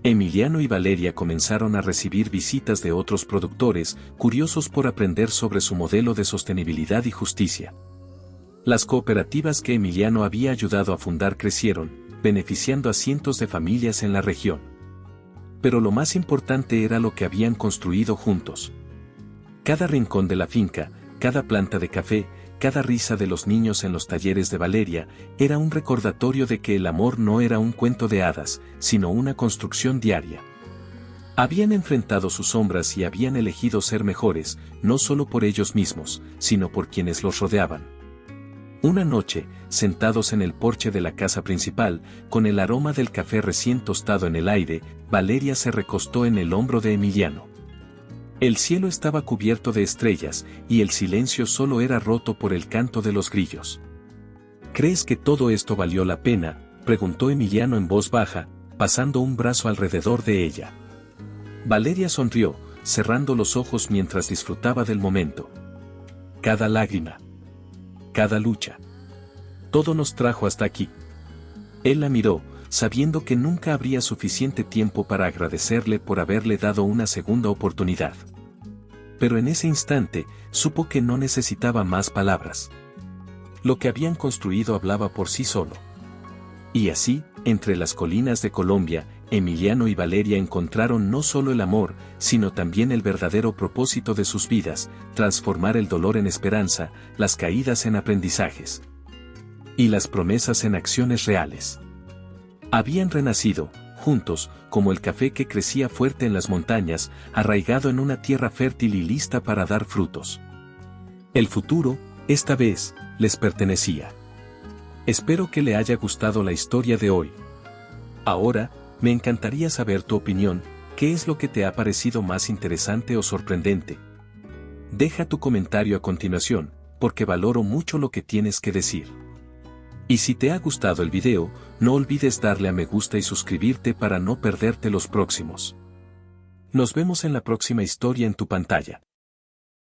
Emiliano y Valeria comenzaron a recibir visitas de otros productores, curiosos por aprender sobre su modelo de sostenibilidad y justicia. Las cooperativas que Emiliano había ayudado a fundar crecieron, beneficiando a cientos de familias en la región. Pero lo más importante era lo que habían construido juntos. Cada rincón de la finca, cada planta de café, cada risa de los niños en los talleres de Valeria, era un recordatorio de que el amor no era un cuento de hadas, sino una construcción diaria. Habían enfrentado sus sombras y habían elegido ser mejores, no solo por ellos mismos, sino por quienes los rodeaban. Una noche, sentados en el porche de la casa principal, con el aroma del café recién tostado en el aire, Valeria se recostó en el hombro de Emiliano. El cielo estaba cubierto de estrellas, y el silencio solo era roto por el canto de los grillos. ¿Crees que todo esto valió la pena?, preguntó Emiliano en voz baja, pasando un brazo alrededor de ella. Valeria sonrió, cerrando los ojos mientras disfrutaba del momento. Cada lágrima, cada lucha, todo nos trajo hasta aquí. Él la miró, sabiendo que nunca habría suficiente tiempo para agradecerle por haberle dado una segunda oportunidad. Pero en ese instante, supo que no necesitaba más palabras. Lo que habían construido hablaba por sí solo. Y así, entre las colinas de Colombia, Emiliano y Valeria encontraron no solo el amor, sino también el verdadero propósito de sus vidas, transformar el dolor en esperanza, las caídas en aprendizajes y las promesas en acciones reales. Habían renacido, juntos, como el café que crecía fuerte en las montañas, arraigado en una tierra fértil y lista para dar frutos. El futuro, esta vez, les pertenecía. Espero que le haya gustado la historia de hoy. Ahora, me encantaría saber tu opinión. ¿Qué es lo que te ha parecido más interesante o sorprendente? Deja tu comentario a continuación, porque valoro mucho lo que tienes que decir. Y si te ha gustado el video, no olvides darle a me gusta y suscribirte para no perderte los próximos. Nos vemos en la próxima historia en tu pantalla.